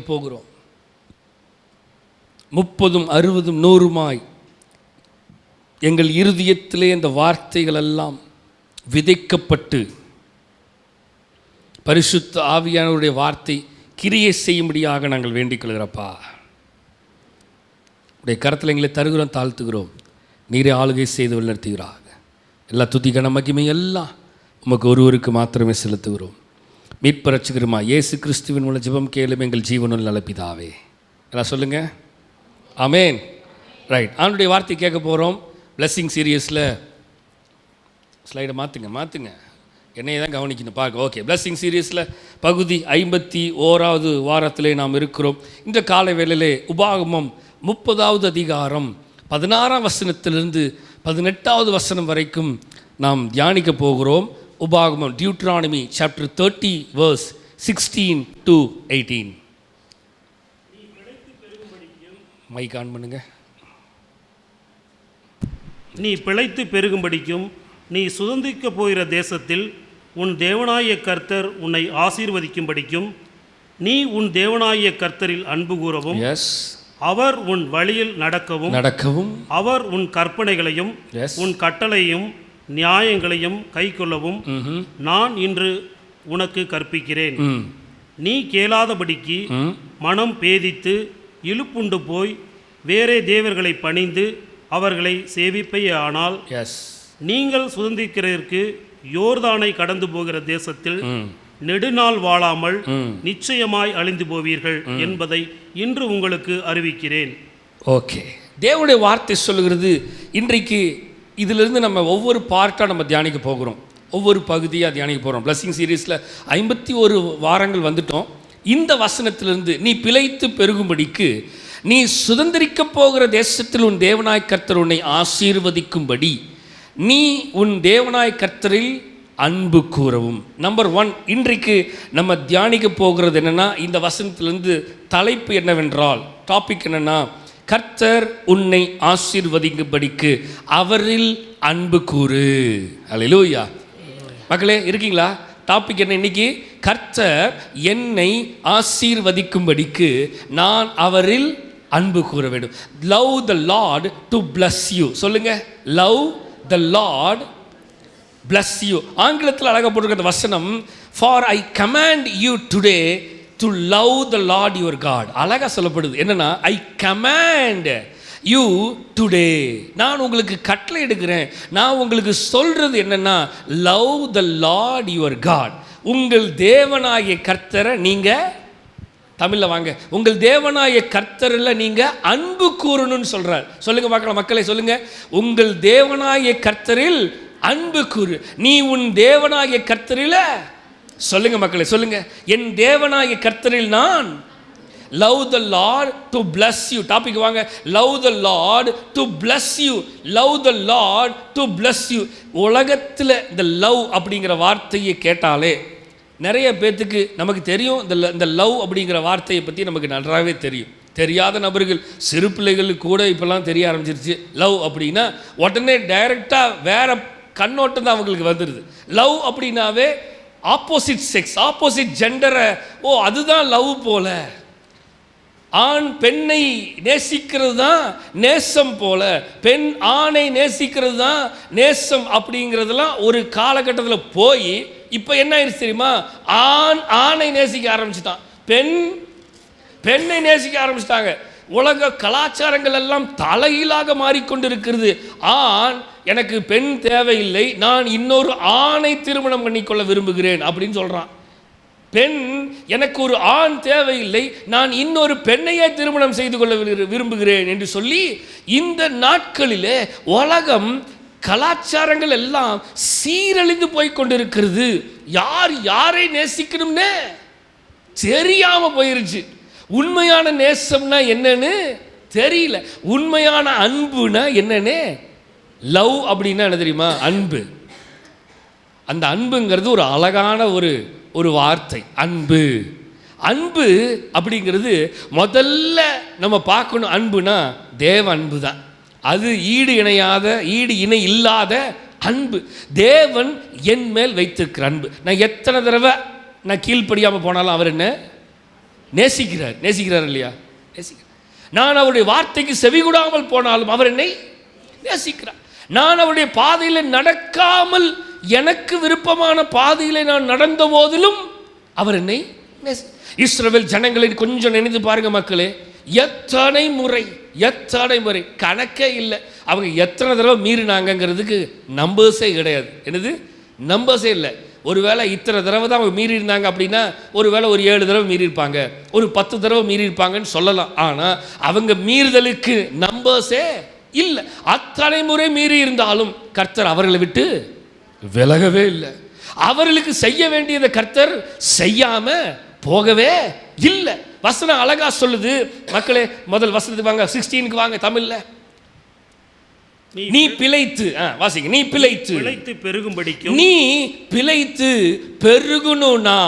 போகிறோம். 30, 60, 100 எங்கள் இருதயத்திலே இந்த வார்த்தைகள் எல்லாம் விதைக்கப்பட்டு பரிசுத்த ஆவியானவருடைய வார்த்தை கிரியை செய்யும்படியாக நாங்கள் வேண்டிக் கொள்கிறப்பா. உடைய கரத்தில் எங்களை தருகிறோம், தாழ்த்துகிறோம். நீரே ஆளுகை செய்து வழிநடத்துகிறாக. எல்லா துதி கன மகிமை எல்லாம் உமக்கு ஒருவருக்கு மாத்திரமே செலுத்துகிறோம். மீட்பு ரட்சகருமா இயேசு கிறிஸ்துவின் மூலம் ஜெபம் கேளும் எங்கள் ஜீவனுள்ள நல்ல பிதாவே. எல்லாம் சொல்லுங்கள், ஆமேன். ரைட், ஆண்டுடைய வார்த்தை கேட்க போகிறோம். பிளஸ்ஸிங் சீரியஸில் ஸ்லைடை மாற்றுங்க, என்னையை தான் கவனிக்கணும், பார்க்க. ஓகே, பிளஸ்ஸிங் சீரியஸில் பகுதி 51வது வாரத்திலே நாம் இருக்கிறோம். இந்த காலை வேளையிலே உபாகமம் 30வது அதிகாரம் 16ஆம் வசனத்திலிருந்து 18வது வசனம் வரைக்கும் நாம் தியானிக்க போகிறோம். உபாகமம், Deuteronomy chapter 30 verse 16 to 18. Mic on பண்ணுங்க. நீ பிழைத்து பெருகும்படிக்கும் நீ சுதந்திரிக்க போகிற தேசத்தில் உன் தேவனாகிய கர்த்தர் உன்னை ஆசீர்வதிக்கும்படிக்கும் நீ உன் தேவனாகிய கர்த்தரில் அன்பு கூறவும், அவர் உன் வழியில் நடக்கவும், அவர் உன் கற்பனைகளையும் உன் கட்டளையும் நியாயங்களையும் கைக்கொள்ளவும் நான் இன்று உனக்கு கற்பிக்கிறேன். நீ கேளாதபடிக்கு மனம் பேதித்து இழுப்புண்டு போய் வேறே தேவர்களை பணிந்து அவர்களை சேவிப்பேயானால் நீங்கள் சுதந்திரிக்கிறதற்கு யோர்தானை கடந்து போகிற தேசத்தில் நெடுநாள் வாழாமல் நிச்சயமாய் அழிந்து போவீர்கள் என்பதை இன்று உங்களுக்கு அறிவிக்கிறேன். ஓகே, தேவனுடைய வார்த்தை சொல்லுகிறது. இன்றைக்கு இதிலிருந்து நம்ம ஒவ்வொரு பார்ட்டாக நம்ம தியானிக்க போகிறோம், ஒவ்வொரு பகுதியாக தியானிக்க போகிறோம். பிளஸ்ஸிங் சீரீஸில் 51 வாரங்கள் வந்துட்டோம். இந்த வசனத்திலிருந்து நீ பிழைத்து பெருகும்படிக்கு நீ சுதந்திரிக்க போகிற தேசத்தில் உன் தேவனாய் கர்த்தர் உன்னை ஆசீர்வதிக்கும்படி நீ உன் தேவனாய் கர்த்தரில் அன்பு கூறவும். நம்பர் 1, இன்றைக்கு நம்ம தியானிக்க போகிறது என்னென்னா, இந்த வசனத்திலிருந்து தலைப்பு என்னவென்றால், டாபிக் என்னென்னா, கர்த்தர் உன்னை ஆசீர்வதிக்கும்படிக்கு அவரில் அன்பு கூறு. அல்லேலூயா. மக்களே இருக்கீங்களா? டாபிக் என்ன இன்னைக்கு? கர்த்தர் என்னை ஆசீர்வதிக்கும்படிக்கு நான் அவரில் அன்பு கூற வேண்டும். Love the Lord to bless you. சொல்லுங்க, love the Lord bless you. ஆங்கிலத்தில் அழகாக போட்டிருக்கிற வசனம், for I command you today to love the Lord your God. அழகாக சொல்லப்படுது. என்னன்னா, I command you today. நான் உங்களுக்கு கட்டளை எடுக்கிறேன், நான் உங்களுக்கு சொல்றது என்னன்னா, love the Lord your God. உங்கள் தேவனாகிய கர்த்தரை நீங்க, தமிழில் வாங்க, உங்கள் தேவனாகிய கர்த்தரில் நீங்க அன்பு கூறணும்னு சொல்றார். சொல்லுங்க பார்க்கலாம் மக்களை, சொல்லுங்க, உங்கள் தேவனாகிய கர்த்தரில் அன்பு கூறு. நீ உன் தேவனாகிய கர்த்தரில், சொல்லுங்க மக்களை, சொல்லுங்க, என் தேவனாகிய கர்த்தரில் நான், love the Lord to bless you. Topic வாங்க, love the Lord to bless you. love the Lord to bless you. உலகத்தில் இந்த லவ் அப்படிங்கிற வார்த்தையை கேட்டாலே நிறைய பேர்த்துக்கு நமக்கு தெரியும். இந்த லவ் அப்படிங்கிற வார்த்தையை பற்றி நமக்கு நன்றாகவே தெரியும். தெரியாத நபர்கள், சிறு பிள்ளைகளுக்கு கூட இப்போல்லாம் தெரிய ஆரம்பிச்சிருச்சு. லவ் அப்படின்னா உடனே டைரெக்டாக வேற கண்ணோட்டம் தான் அவங்களுக்கு வந்துடுது. லவ் அப்படின்னாவே ஆப்போசிட் செக்ஸ், ஆப்போசிட் ஜெண்டரை, ஓ அதுதான் லவ் போல, ஆண் பெண்ணை நேசிக்கிறது தான் நேசம் போல, பெண் ஆணை நேசிக்கிறது தான் நேசம் அப்படிங்கிறதுலாம் ஒரு காலகட்டத்தில் போய் இப்போ என்ன ஆயிடுச்சு தெரியுமா? ஆண் ஆணை நேசிக்க ஆரம்பிச்சுட்டான், பெண் பெண்ணை நேசிக்க ஆரம்பிச்சிட்டாங்க. உலக கலாச்சாரங்கள் எல்லாம் தலைகீழாக மாறிக்கொண்டிருக்கிறது. ஆண் எனக்கு பெண் தேவையில்லை, நான் இன்னொரு ஆணை திருமணம் பண்ணிக்கொள்ள விரும்புகிறேன் அப்படின்னு சொல்கிறான். பெண் எனக்கு ஒரு ஆண் தேவையில்லை, நான் இன்னொரு பெண்ணையே திருமணம் செய்து கொள்ள விரும்புகிறேன் என்று சொல்லி இந்த நாட்களிலே உலகம் கலாச்சாரங்கள் எல்லாம் சீரழிந்து போய்கொண்டிருக்கிறது. யார் யாரை நேசிக்கணும்னு தெரியாம போயிருச்சு. உண்மையான நேசம்னா என்னன்னு தெரியல, உண்மையான அன்புனா என்னன்னு. லவ் அப்படின்னா என்ன தெரியுமா? அன்பு. அந்த அன்புங்கிறது ஒரு அழகான ஒரு வார்த்தை, அன்பு. அன்பு அப்படிங்கிறது முதல்ல நம்ம பார்க்கணும். அன்புனா தேவ அன்பு தான். அது ஈடு இணை இல்லாத அன்பு. தேவன் என் மேல் வைத்திருக்கிற அன்பு. நான் எத்தனை தடவை நான் கீழ்ப்படியாமல் போனாலும் அவர் என்ன நேசிக்கிறார் இல்லையா? நேசிக்கிறார். நான் அவருடைய வார்த்தைக்கு செவிகூடாமல் போனாலும் அவர் என்னை நேசிக்கிறார். நான் அவருடைய பாதையில் நடக்காமல் எனக்கு விருப்பமான பாதையில் நான் நடந்த போதிலும் அவர் என்னை இஸ்ரவேல் ஜனங்களை கொஞ்சம் நினைத்து பாருங்க மக்களே, எத்தனை முறை கணக்கே இல்லை. அவங்க எத்தனை தடவை மீறினாங்கிறதுக்கு நம்பர்ஸே கிடையாது. என்னது நம்பர்ஸே இல்லை. ஒருவேளை இத்தனை தடவை தான் அவங்க மீறி இருந்தாங்க அப்படின்னா ஒருவேளை ஒரு 7 தடவை மீறி இருப்பாங்க, ஒரு 10 தடவை மீறி இருப்பாங்கன்னு சொல்லலாம். ஆனால் அவங்க மீறுதலுக்கு நம்பர்ஸே இல்லை. அத்தனை முறை மீறி இருந்தாலும் கர்த்தர் அவர்களை விட்டு விலகவே இல்லை. அவர்களுக்கு செய்ய வேண்டியதை கர்த்தர் செய்யாம போகவே இல்லை. வசனம் அழகா சொல்லுது மக்களே. முதல் வசனத்துக்கு வாங்க, 16க்கு வாங்க. தமிழ்ல நீ பிழைத்து வாசிங்க. நீ பிழைத்து பெருகும்படிக்கும், நீ பிழைத்து பெருகணும்னா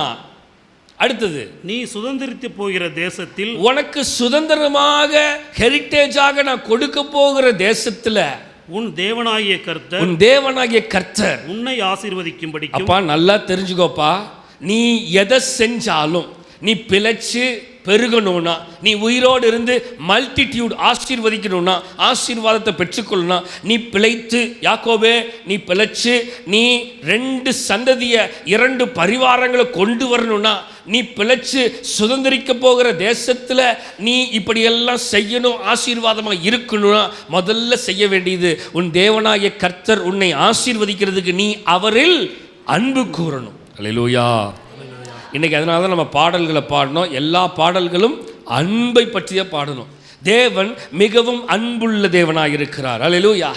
அடுத்தது நீ சுதந்திரித்து போகிற தேசத்தில், உனக்கு சுதந்திரமாக ஹெரிட்டேஜாக நான் கொடுக்க போகிற தேசத்துல உன் தேவனாகிய கர்த்தர் உன்னை ஆசீர்வதிக்கும்படிக்கும். அப்பா நல்லா தெரிஞ்சுக்கோப்பா, நீ எதை செஞ்சாலும் நீ பிழைச்சு பெருகணும்னா, நீ உயிரோடு இருந்து மல்டிடியூட் ஆசீர்வதிக்கணும்னா, ஆசீர்வாதத்தை பெற்றுக்கொள்ளணும், நீ பிழைத்து, யாக்கோபே நீ பிழைச்சு நீ 2 சந்ததியை 2 பரிவாரங்களை கொண்டு வரணும்னா, நீ பிழைச்சு சுதந்திரிக்க போகிற தேசத்தில் நீ இப்படியெல்லாம் செய்யணும், ஆசீர்வாதமாக இருக்கணும்னா முதல்ல செய்ய வேண்டியது உன் தேவனாகிய கர்த்தர் உன்னை ஆசீர்வதிக்கிறதுக்கு நீ அவரில் அன்பு கூறணும். அல்லேலூயா. இன்னைக்கு அதனால தான் நம்ம பாடல்களை பாடணும். எல்லா பாடல்களும் அன்பை பற்றிய பாடணும். தேவன் மிகவும் அன்புள்ள தேவனாக இருக்கிறார். அல்லேலூயா.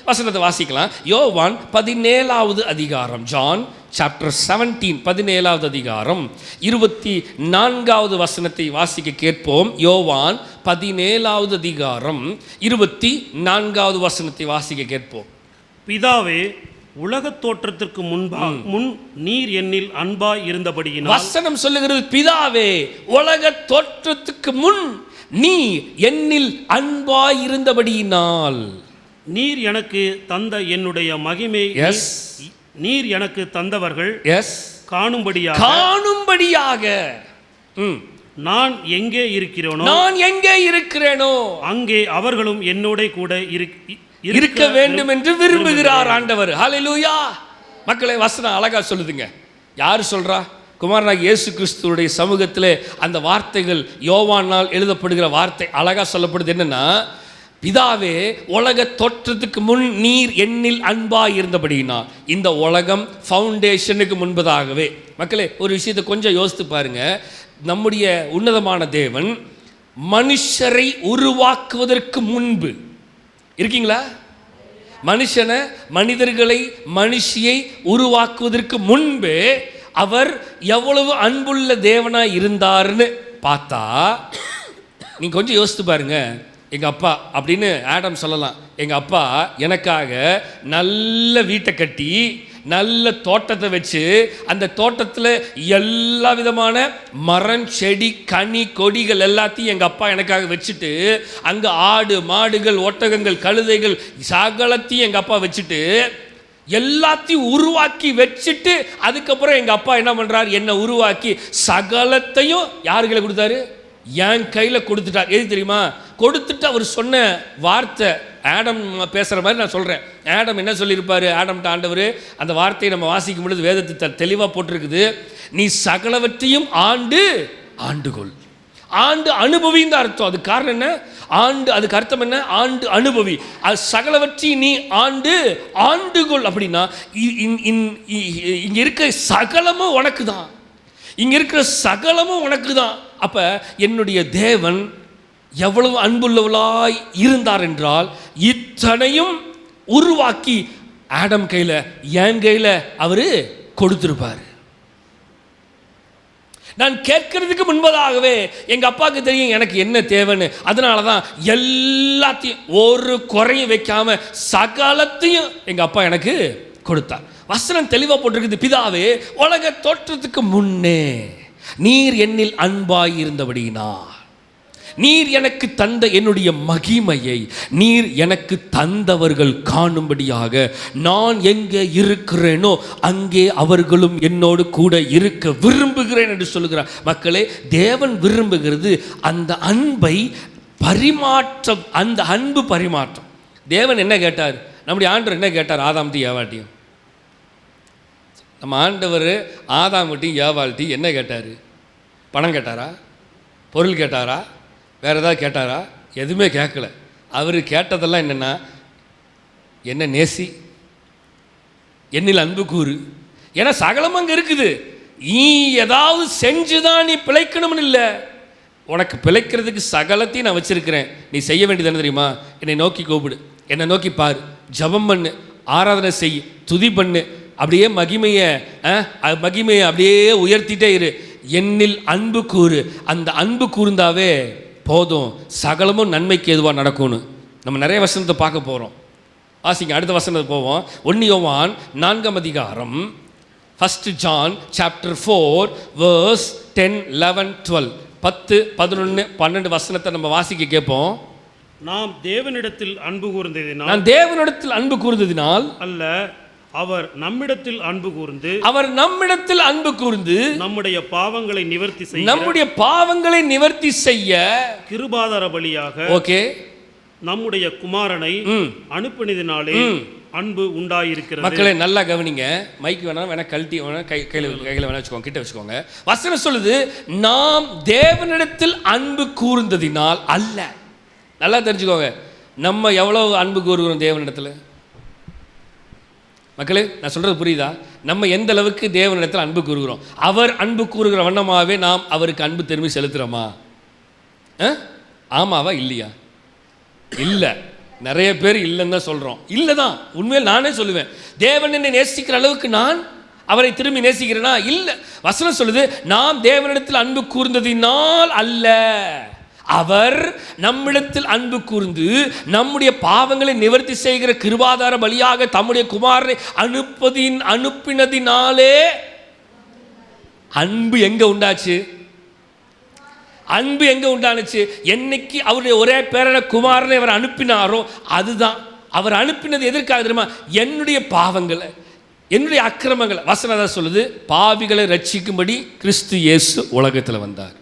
வசனத்தை வாசிக்கலாம். யோவான் 17வது அதிகாரம், ஜான் சாப்டர் 17 17வது அதிகாரம் 24வது வசனத்தை வாசிக்க கேட்போம். யோவான் 17வது அதிகாரம் 24வது வசனத்தை வாசிக்க கேட்போம். பிதாவே, உலகத் தோற்றத்திற்கு முன் நீர் என்னில் அன்பாய் இருந்தபடியினால், வசனம் சொல்லுகிறது, பிதாவே உலகத் தோற்றத்துக்கு முன் நீ என்னில் அன்பாய் இருந்தபடியினால், நீர் எனக்கு தந்த என்னுடைய மகிமை, நீர் எனக்கு தந்தவர்கள் காணும்படியாக நான் எங்கே இருக்கிறேனோ அங்கே அவர்களும் என்னோட கூட இருக்க வேண்டும் என்று விரும்புகிறார் ஆண்டவர். ஹல்லேலூயா. மக்களை வசனம் அழகா சொல்லுதுங்க. யார் சொல்றா? குமாரனாகிய இயேசு கிறிஸ்துவுடைய சமூகத்திலே அந்த வார்த்தைகள், யோவானால் எழுதப்படுகிற வார்த்தை அழகா சொல்லப்படுது. என்னன்னா, பிதாவே உலக தோற்றத்துக்கு முன் நீர் என்னில் அன்பாய் இருந்தபடினா, இந்த உலகம் ஃபவுண்டேஷனுக்கு முன்பதாகவே. மக்களே, ஒரு விஷயத்தை கொஞ்சம் யோசித்து பாருங்க. நம்முடைய உன்னதமான தேவன் மனுஷரை உருவாக்குவதற்கு முன்பு இருக்கீங்களா? மனிதர்களை மனுஷியை உருவாக்குவதற்கு முன்பே அவர் எவ்வளவு அன்புள்ள தேவனாய் இருந்தார்னு பார்த்தா, நீங்க கொஞ்சம் யோசித்து பாருங்க. எங்கள் அப்பா அப்படின்னு ஆடம் சொல்லலாம். எங்கள் அப்பா எனக்காக நல்ல வீட்டை கட்டி நல்ல தோட்டத்தை வச்சு, அந்த தோட்டத்தில் எல்லா விதமான மரம் செடி கனி கொடிகள் எல்லாத்தையும் எங்கள் அப்பா எனக்காக வச்சுட்டு, அங்கே ஆடு மாடுகள் ஒட்டகங்கள் கழுதைகள் சகலத்தையும் எங்கள் அப்பா வச்சுட்டு எல்லாத்தையும் உருவாக்கி வச்சுட்டு, அதுக்கப்புறம் எங்கள் அப்பா என்ன பண்ணுறார்? என்னை உருவாக்கி சகலத்தையும் யாருகளை கொடுத்தாரு? என் கையில் கொடுத்துட்டார். எது தெரியுமா? கொடுத்துட்டு அவர் சொன்ன வார்த்தை, ஆடம் பேசுகிற மாதிரி நான் சொல்கிறேன். ஆடம் என்ன சொல்லியிருப்பார்? ஆடம்கிட்ட ஆண்டவர் அந்த வார்த்தையை நம்ம வாசிக்கும் பொழுது வேதத்தை தெளிவாக போட்டிருக்குது. நீ சகலவற்றையும் ஆண்டுகொள். ஆண்டு அனுபவின்னு அர்த்தம். அது காரணம் என்ன? அதுக்கு அர்த்தம் என்ன? ஆண்டு அனுபவி. அது சகலவற்றையும் நீ ஆண்டுகொள். அப்படின்னா இங்கே இருக்க சகலமும் உனக்கு தான். இங்கே இருக்கிற சகலமும் உனக்கு தான். அப்போ என்னுடைய தேவன் எவ்வளவு அன்புள்ளவளாய் இருந்தார் என்றால், இத்தனையும் உருவாக்கி ஆடம் கையில் என் கையில் அவர் கொடுத்துருப்பார். நான் கேட்கறதுக்கு முன்பதாகவே எங்கள் அப்பாவுக்கு தெரியும் எனக்கு என்ன தேவைன்னு. அதனால தான் எல்லாத்தையும் ஒரு குறையும் வைக்காம சகலத்தையும் எங்கள் அப்பா எனக்கு கொடுத்தார். வசனம் தெளிவாக போட்டிருக்குது. பிதாவே உலக தோற்றத்துக்கு முன்னே நீர் என்னில் அன்பாய் இருந்தபடினா, நீர் எனக்கு தந்த என்னுடைய மகிமையை நீர் எனக்கு தந்தவர்கள் காணும்படியாக நான் எங்கே இருக்கிறேனோ அங்கே அவர்களும் என்னோடு கூட இருக்க விரும்புகிறேன் என்று சொல்லுகிறார். மக்களே, தேவன் விரும்புகிறது அந்த அன்பை பரிமாற்றம், அந்த அன்பு பரிமாற்றம். தேவன் என்ன கேட்டார்? நம்முடைய ஆண்டவர் என்ன கேட்டார்? ஆதாம்கிட்டையும் ஏவாள்கிட்டையும். நம்ம ஆண்டவர் ஆதாம்கிட்டையும் ஏவாள்கிட்டையும் என்ன கேட்டார்? பணம் கேட்டாரா? பொருள் கேட்டாரா? வேறு ஏதாவது கேட்டாரா? எதுவுமே கேட்கல. அவர் கேட்டதெல்லாம் என்னென்னா, என்ன நேசி, என்னில் அன்பு கூறு. ஏன்னா சகலம் அங்கே இருக்குது. நீ ஏதாவது செஞ்சுதான் நீ பிழைக்கணும்னு இல்லை. உனக்கு பிழைக்கிறதுக்கு சகலத்தையும் நான் வச்சிருக்கிறேன். நீ செய்ய வேண்டியது என்ன தெரியுமா? என்னை நோக்கி கூப்பிடு, என்னை நோக்கி பாரு, ஜபம் பண்ணு, ஆராதனை செய், துதி பண்ணு, அப்படியே மகிமையை அப்படியே உயர்த்திட்டே இரு, என்னில் அன்பு கூறு. அந்த அன்பு கூர்ந்தாவே போதும், சகலமும் நன்மைக்கு எதுவாக நடக்கும்னு நம்ம நிறைய வசனத்தை பார்க்க போகிறோம். வாசிங்க, அடுத்த வசனத்தை போவோம். 1 யோவான் 4ஆம் அதிகாரம் 1 John chapter 4 verse 10, 11, 12 10, 11, 12 வசனத்தை நம்ம வாசிக்க கேட்போம். நாம் தேவனிடத்தில் அன்பு கூர்ந்ததினால், நான் தேவனிடத்தில் அன்பு கூர்ந்ததினால் அல்ல, அவர் நம்மிடத்தில் அன்பு கூர்ந்து, அவர் நம்மிடத்தில் அன்பு கூர்ந்து நம்முடைய பாவங்களை நிவர்த்தி செய்ய, நம்முடைய பாவங்களை நிவர்த்தி செய்ய கிருபாதார பலியாக ஓகே நம்முடைய குமாரனை அனுப்பினதினாலே அன்பு உண்டாயிருக்கிறது. மக்களே நல்லா கவனிங்க. மைக்கு வேணா கழட்டி வேணா கையில் வேணா வச்சுக்கோங்க, கிட்ட வச்சுக்கோங்க. வசனம் சொல்லுது, நாம் தேவனிடத்தில் அன்பு கூர்ந்ததினால் அல்ல. நல்லா தெரிஞ்சுக்கோங்க, நம்ம எவ்வளவு அன்பு கூறுகிறோம் தேவனிடத்தில்? மக்களே, நான் சொல்கிறது புரியுதா? நம்ம எந்த அளவுக்கு தேவனிடத்தில் அன்பு கூறுகிறோம்? அவர் அன்பு கூறுகிற வண்ணமாகவே நாம் அவருக்கு அன்பு திரும்பி செலுத்துகிறோமா? ஆமாவா இல்லையா? இல்லை. நிறைய பேர் இல்லைன்னு தான் சொல்கிறோம். இல்லை தான், உண்மையில் நானே சொல்லுவேன். தேவன் என்னை நேசிக்கிற அளவுக்கு நான் அவரை திரும்பி நேசிக்கிறேனா? இல்லை. வசனம் சொல்லுது, நாம் தேவனிடத்தில் அன்பு கூர்ந்ததினால் அல்ல, அவர் நம்மிடத்தில் அன்பு கூர்ந்து நம்முடைய பாவங்களை நிவர்த்தி செய்கிற கிருபாதார பலியாக தம்முடைய குமாரனை அனுப்பினதினாலே. அன்பு எங்க உண்டாச்சு? அன்பு எங்க உண்டானுச்சு? என்னைக்கு அவருடைய ஒரே பேரான குமாரனை அவர் அனுப்பினாரோ அதுதான். அவர் அனுப்பினது எதற்காக தெரியுமா? என்னுடைய பாவங்களை, என்னுடைய அக்கிரமங்களை. வசனம் தான் சொல்லுது, பாவிகளை ரட்சிக்கும்படி கிறிஸ்து இயேசு உலகத்தில் வந்தார்.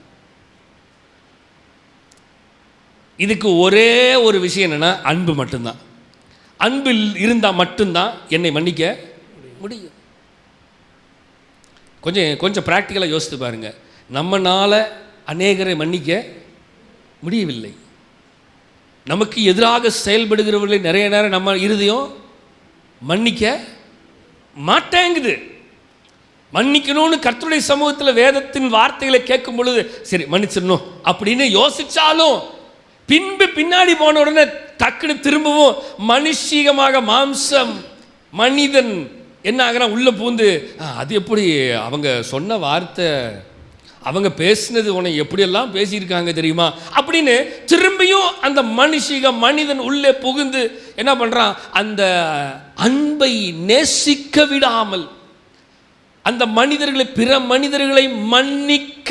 இதுக்கு ஒரே ஒரு விஷயம் என்னன்னா, அன்பு மட்டும்தான். அன்பு இருந்தால் மட்டும்தான் என்னை மன்னிக்க முடியும். கொஞ்சம் ப்ராக்டிக்கலாக யோசித்து பாருங்க. நம்மனால அநேகரை மன்னிக்க முடியவில்லை. நமக்கு எதிராக செயல்படுகிறவர்களை நிறைய நேரம் நம்ம இருதயம் மன்னிக்க மாட்டேங்குது. மன்னிக்கணும்னு கர்த்தருடைய சமூகத்தில் வேதத்தின் வார்த்தைகளை கேட்கும் பொழுது சரி மன்னிச்சிடணும் அப்படின்னு யோசிச்சாலும் பின்னாடி போன உடனே டக்குன்னு திரும்பவும் மனுஷீகமாக மாம்சம் மனிதன் என்ன ஆகிறான், உள்ள பூந்து அது எப்படி அவங்க சொன்ன வார்த்தை, அவங்க பேசினது உன்னை எப்படியெல்லாம் பேசியிருக்காங்க தெரியுமா அப்படின்னு திரும்பியும் அந்த மனிதன் உள்ளே புகுந்து என்ன பண்ணுறான்? அந்த அன்பை நேசிக்க விடாமல், அந்த மனிதர்களை, பிற மனிதர்களை மன்னிக்க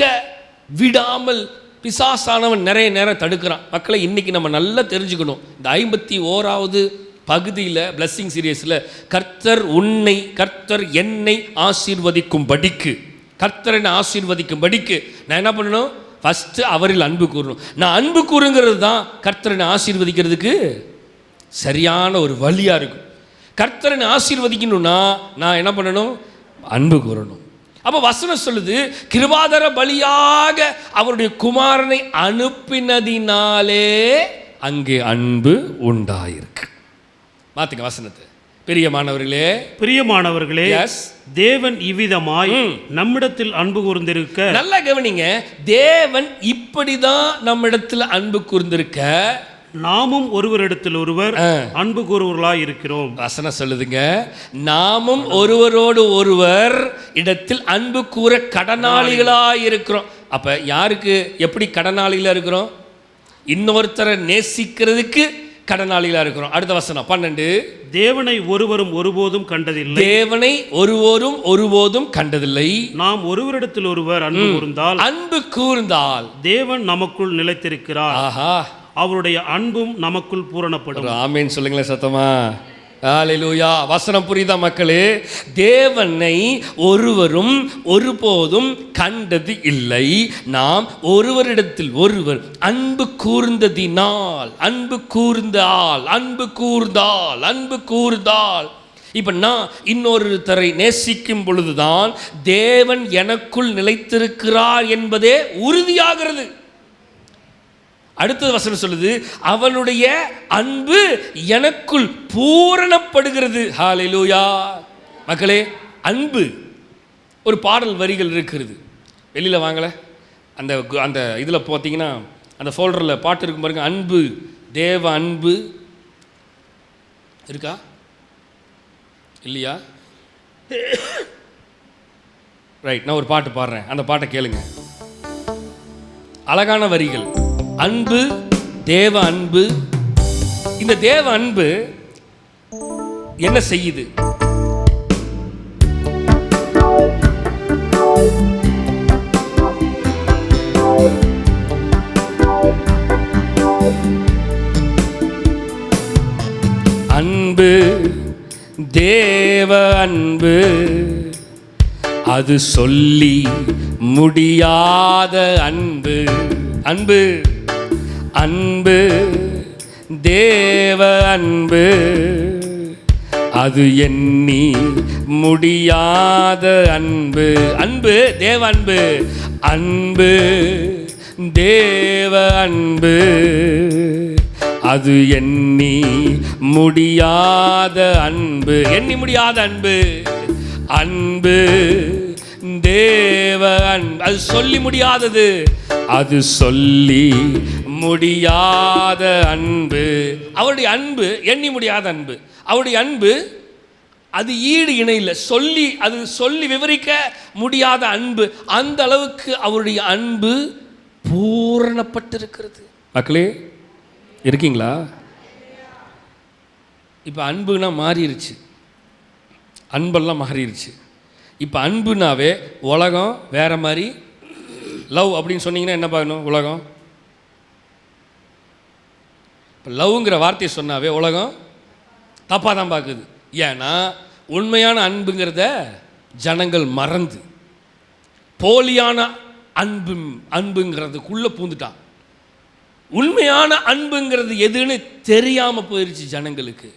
விடாமல் பிசாசானவன் நிறைய நேரம் தடுக்கிறான். மக்களை, இன்னைக்கு நம்ம நல்லா தெரிஞ்சுக்கணும். இந்த 51வது பகுதியில் பிளஸ்ஸிங் சீரியஸில் கர்த்தர் என்னை ஆசீர்வதிக்கும்படிக்கு, கர்த்தர் என்னை ஆசீர்வதிக்கும்படிக்கு நான் என்ன பண்ணணும்? ஃபஸ்ட்டு அவரில் அன்பு கூறணும். நான் அன்பு கூறுங்கிறது தான் கர்த்தர் என்னை ஆசீர்வதிக்கிறதுக்கு சரியான ஒரு வழியாக இருக்கும். கர்த்தர் என்னை ஆசீர்வதிக்கணும்னா நான் என்ன பண்ணணும்? அன்பு கூறணும். அப்போ வசனம் சொல்லுது, கிருபாதார பலியாக அவருடைய குமாரனை அனுப்பினதினாலே அங்கே அன்பு உண்டாயிருக்கு. மாத்துங்க வசனத்தை. பிரியமானவர்களே, தேவன் இவ்விதமாய் நம்மிடத்தில் அன்பு கூர்ந்திருக்க. நல்லா கவனிங்க, தேவன் இப்படிதான் நம்மிடத்தில் அன்பு கூர்ந்திருக்க நாமும் ஒருவரிடத்தில் ஒருவர் அன்பு கூறுவர்களாய் இருக்கிறோம். வசனம் சொல்லுதுங்க, நாமும் ஒருவரோடு ஒருவர் இடத்தில் அன்பு கூற கடனாளிகளாய் இருக்கிறோம். அப்ப யாருக்கு எப்படி கடனாளிகளா இருக்கிறோம்? இன்னொருத்தரை நேசிக்கிறதுக்கு கடனாளிகளாக இருக்கிறோம். அடுத்த வசனம் 12. தேவனை ஒருவரும் ஒருபோதும் கண்டதில்லை. தேவனை ஒருவரும் கண்டதில்லை. நாம் ஒருவரிடத்தில் ஒருவர் அன்பு கூர்ந்தால் தேவன் நமக்குள் நிலைத்திருக்கிறார். ஆஹா, அவருடைய அன்பும் நமக்குள் பூரணப்படும். ஆமென் சொல்லுங்களேன் சத்தமா. ஹல்லேலூயா. வசனம் புரியுதா மக்களே? தேவனை ஒருவரும் ஒருபோதும் கண்டது இல்லை. நாம் ஒருவரிடத்தில் ஒருவர் அன்பு கூர்ந்ததினால், அன்பு கூர்ந்தால் இப்ப நான் இன்னொருத்தரை நேசிக்கும் பொழுதுதான் தேவன் எனக்குள் நிலைத்திருக்கிறார் என்பதே உறுதியாகிறது. அடுத்தது வசனம் சொல்லுது, அவனுடைய அன்பு எனக்குள் பூரணப்படுகிறது. ஹல்லேலூயா. மக்களே, அன்பு ஒரு பாடல் வரிகள் இருக்கிறது. வெளியில் வாங்கலை, அந்த அந்த இதில் பார்த்தீங்கன்னா அந்த ஃபோல்டரில் பாட்டு இருக்கும் பாருங்க. அன்பு, தேவ அன்பு இருக்கா இல்லையா? ரைட், நான் ஒரு பாட்டு பாடுறேன், அந்த பாட்டை கேளுங்க. அழகான வரிகள். அன்பு, தேவ அன்பு. இந்த தேவ அன்பு என்ன செய்யுது? அன்பு, தேவ அன்பு, அது சொல்லி முடியாத அன்பு. அன்பு, அன்பு, தேவ அன்பு, அது எண்ணி முடியாத அன்பு. அன்பு, தேவ அன்பு, அன்பு, தேவ அன்பு, அது எண்ணி முடியாத அன்பு. எண்ணி முடியாத அன்பு. அன்பு, தேவ அன்பு, அது சொல்லி முடியாதது, அது சொல்லி முடியாத அன்பு. அவருடைய அன்பு எண்ணி முடியாத அன்பு. அவருடைய அன்பு அது ஈடு இணை இல்லை. அது சொல்லி விவரிக்க முடியாத அன்பு. அந்த அளவுக்கு அவருடைய அன்பு பூரணப்பட்டிருக்கிறது. மக்களே, இருக்கீங்களா? இப்போ அன்புனா மாறிடுச்சு, அன்பெல்லாம் மாறிடுச்சு. இப்போ அன்புனாவே உலகம் வேற மாதிரி. லவ் அப்படின்னு சொன்னீங்கன்னா என்ன பார்க்கணும்? உலகம். இப்போ லவ்ங்கிற வார்த்தையை சொன்னாவே உலகம் தப்பாக தான் பார்க்குது. ஏன்னா உண்மையான அன்புங்கிறத ஜனங்கள் மறந்து போலியான அன்புங்கிறதுக்குள்ளே பூந்துட்டான். உண்மையான அன்புங்கிறது எதுன்னு தெரியாமல் போயிடுச்சு ஜனங்களுக்கு.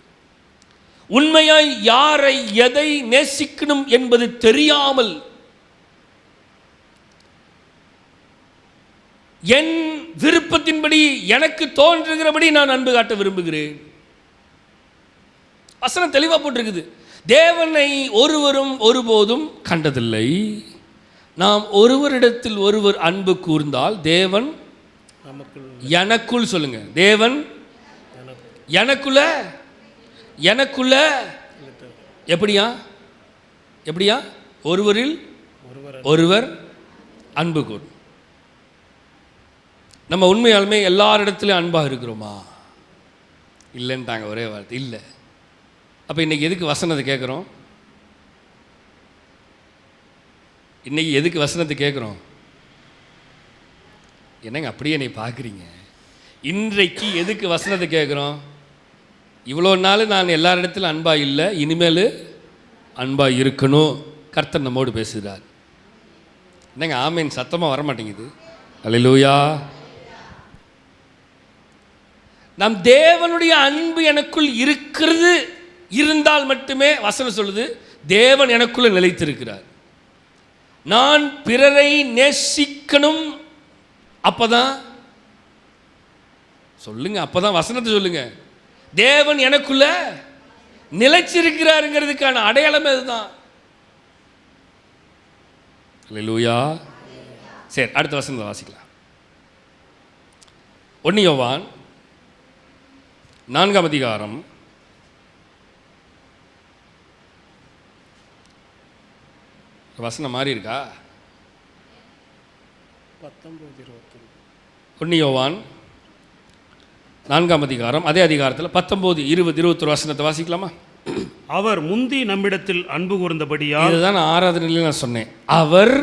உண்மையாய் யாரை எதை நேசிக்கணும் என்பது தெரியாமல் என் விருப்பத்தின்படி எனக்கு தோன்றுகிறபடி நான் அன்பு காட்ட விரும்புகிறேன். வசனம் தெளிவா போட்டிருக்குது. தேவனை ஒருவரும் ஒருபோதும் கண்டதில்லை. நாம் ஒருவரிடத்தில் ஒருவர் அன்பு கூர்ந்தால் தேவன் எனக்குள், சொல்லுங்க, தேவன் எனக்குள்ள எப்படியா ஒருவரில் ஒருவர் அன்பு கூர். நம்ம உண்மையாலுமே எல்லாரிடத்துலையும் அன்பாக இருக்கிறோமா? இல்லைன்ட்டாங்க ஒரே வார்த்தை, இல்லை. அப்போ இன்றைக்கி எதுக்கு வசனத்தை கேட்குறோம்? இன்றைக்கி எதுக்கு வசனத்தை கேட்குறோம்? என்னங்க அப்படியே நீ பார்க்குறீங்க? இன்றைக்கு எதுக்கு வசனத்தை கேட்குறோம்? இவ்வளோ நாள் நான் எல்லாரிடத்திலும் அன்பாக இல்லை, இனிமேல் அன்பாக இருக்கணும். கர்த்தர் நம்மோடு பேசுகிறார். என்னங்க ஆமேன் சத்தமாக வரமாட்டேங்குது? அல்லேலூயா. நம் தேவனுடைய அன்பு எனக்குள் இருக்கிறது இருந்தால் மட்டுமே வசனம் சொல்லுது தேவன் எனக்குள்ள நிலைத்திருக்கிறார். நான் பிறரை நேசிக்கணும். அப்பதான் சொல்லுங்க, அப்பதான் வசனத்தை சொல்லுங்க. தேவன் எனக்குள்ள நிலைச்சிருக்கிறாருங்கிறதுக்கான அடையாளமே அதுதான். அல்லேலூயா. சரி, அடுத்த வசனத்தை வாசிக்கலாம். 1 யோவான் 4ஆம் அதிகாரம் 19 மாறி இருக்கா? 1 யோவான் 4ஆம் அதிகாரம், அதே அதிகாரத்தில் 19, 20, 21 வசனத்தை வாசிக்கலாமா? அவர் முந்தி நம்மிடத்தில் அன்பு கூர்ந்தபடியால், இதுதான் ஆராதனையில் நான் சொன்னேன். அவர்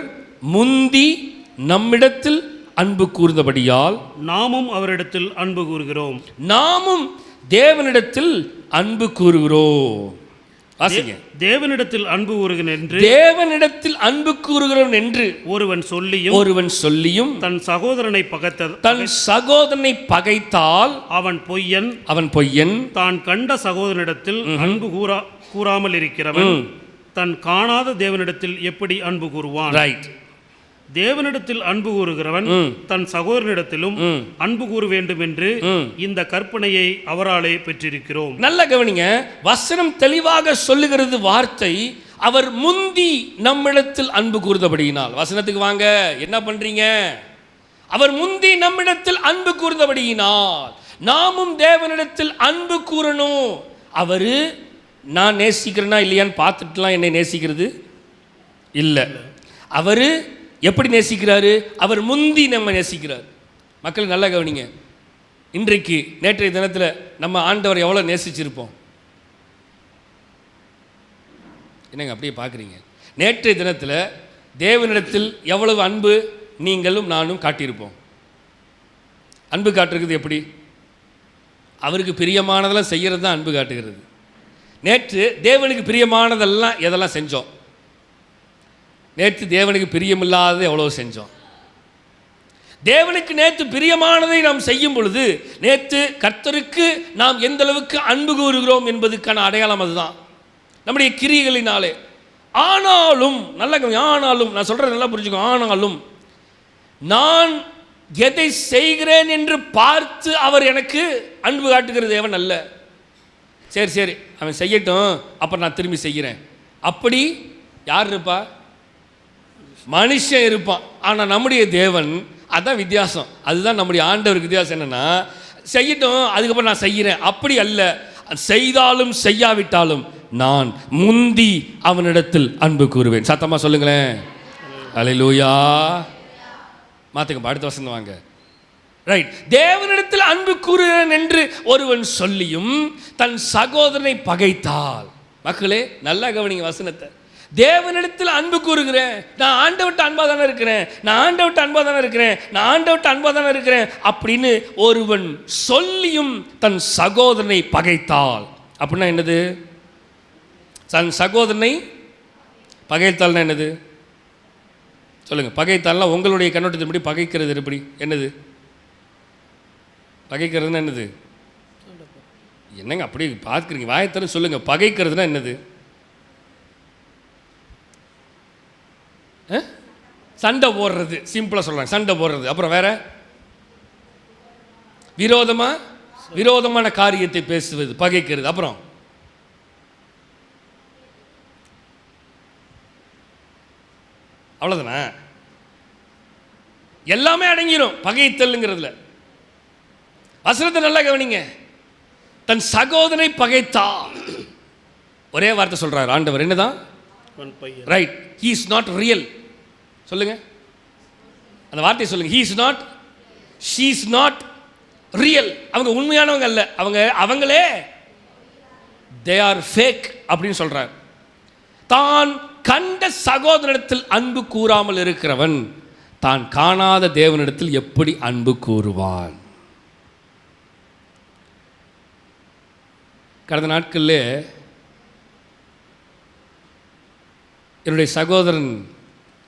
முந்தி நம்மிடத்தில் அன்பு கூர்ந்தபடியால் நாமும் அவரிடத்தில் அன்பு கூறுகிறோம். நாமும் தேவனிடத்தில் அன்பு கூறுகிறோம். வாசிங்க. தேவனிடத்தில் அன்பு கூறுகிறேன் என்று, தேவனிடத்தில் அன்பு கூறுகிறோம் என்று ஒருவன் சொல்லியும் தன் சகோதரனை பகைத்தால் அவன் பொய்யன். தான் கண்ட சகோதரனிடத்தில் அன்பு கூறாமல் இருக்கிறவன் தன் காணாத தேவனிடத்தில் எப்படி அன்பு கூறுவான்? ரைட். தேவனிடத்தில் அன்பு கூறுகிறவன் தன் சகோதரனிடத்திலும் அன்பு கூற வேண்டும் என்று இந்த கற்பனையை அவராலே பெற்றிருக்கிறோம். நல்ல கவனிங்க, வசனம் தெளிவாக சொல்லுகிறது வார்த்தை, அவர் முந்தி நம்மிடத்தில் அன்பு கூர்ந்தபடியினால். வசனத்துக்கு வாங்க, என்ன பண்றீங்க? அவர் முந்தி நம்மிடத்தில் அன்பு கூர்ந்தபடியினால் நாமும் தேவனிடத்தில் அன்பு கூறணும். அவரு நான் நேசிக்கிறேன்னா இல்லையான்னு பார்த்துட்டுலாம் என்னை நேசிக்கிறது இல்லை. அவரு எப்படி நேசிக்கிறாரு? அவர் முந்தி நம்ம நேசிக்கிறார். மக்கள் நல்லா கவனிங்க. இன்றைக்கு நேற்றைய தினத்தில் நம்ம ஆண்டவர் எவ்வளோ நேசிச்சிருப்போம்? என்னங்க அப்படியே பார்க்குறீங்க? நேற்றைய தினத்தில் தேவனிடத்தில் எவ்வளவு அன்பு நீங்களும் நானும் காட்டியிருப்போம். அன்பு காட்டுறது எப்படி? அவருக்கு பிரியமானதெல்லாம் செய்கிறது தான் அன்பு காட்டுகிறது. நேற்று தேவனுக்கு பிரியமானதெல்லாம் எதெல்லாம் செஞ்சோம்? நேற்று தேவனுக்கு பிரியமில்லாதது எவ்வளோ செஞ்சோம். தேவனுக்கு நேற்று பிரியமானதை நாம் செய்யும் பொழுது நேற்று கர்த்தருக்கு நாம் எந்த அளவுக்கு அன்பு கூறுகிறோம் என்பதுக்கான அடையாளம் அதுதான், நம்முடைய கிரியைகளினாலே. ஆனாலும் ஆனாலும் நான் சொல்கிறேன், நல்லா புரிஞ்சுக்கோ. ஆனாலும் நான் எதை செய்கிறேன் என்று பார்த்து அவர் எனக்கு அன்பு காட்டுகிற தேவன் அல்ல. சரி அவன் செய்யட்டும், அப்புறம் நான் திரும்பி செய்கிறேன். அப்படி யார் இருப்பா? மனுஷன் இருப்பான். ஆனால் நம்முடைய தேவன், அதுதான் வித்தியாசம். அதுதான் நம்முடைய ஆண்டவருக்கு வித்தியாசம். என்னன்னா, செய்யட்டும், அதுக்கப்புறம் நான் செய்கிறேன், அப்படி அல்ல. செய்தாலும் செய்யாவிட்டாலும் நான் முந்தி அவனிடத்தில் அன்பு கூறுவேன். சத்தமாக சொல்லுங்களேன். அல்லேலூயா. மாத்துங்க, அடுத்த வசனம் வாங்க. ரைட். தேவனிடத்தில் அன்பு கூறுகிறேன் என்று ஒருவன் சொல்லியும் தன் சகோதரனை பகைத்தால். மக்களே நல்லா கவனிங்க வசனத்தை. தேவனிடத்தில் அன்பு கூறுகிறேன், நான் ஆண்டவர்ட்ட அன்பா தானே இருக்கிறேன், நான் ஆண்டவர்ட்ட அன்பா தானே இருக்கிறேன், நான் ஆண்டவர்ட்ட அன்பா தானே இருக்கிறேன் அப்படின்னு ஒருவன் சொல்லியும் தன் சகோதரனை பகைத்தால். அப்படின்னா என்னது? தன் சகோதரனை பகைத்தால்னா என்னது சொல்லுங்க? பகைத்தால்னா உங்களுடைய கண்ணோட்டத்தின்படி பகைக்கிறது எப்படி? என்னது பகைக்கிறதுனா என்னது? என்னங்க அப்படி பார்க்குறீங்க? வாயத்தர சொல்லுங்க. பகைக்கிறதுனா என்னது? சண்டை போடுறது. சிம்பிளாக சொல்கிறாங்க, சண்டை போடுறது. அப்புறம் வேற விரோதமான காரியத்தை பேசுவது, பகைக்கிறது. அப்புறம் அவ்வளோதானே? எல்லாமே அடங்கிடும் பகைத்தல்ங்கிறதுல. வசனத்தை நல்லா கவனிங்க. தன் சகோதரனை பகைத்தா. ஒரே வார்த்தை சொல்றார் ஆண்டவர், என்னதான்? Right. He is not real. சொல்லுங்க அந்த வார்த்தையை சொல்லுங்க. He is not, she is not real. அவங்க உண்மையானவங்க அல்ல, அவங்களே தே ஆர் ஃபேக் அப்படின்னு சொல்றார். தான் கண்ட சகோதரனிடத்தில் அன்பு கூறாமல் இருக்கிறவன் தான் காணாத தேவனிடத்தில் எப்படி அன்பு கூறுவான்? கடந்த நாட்களில் என்னுடைய சகோதரன்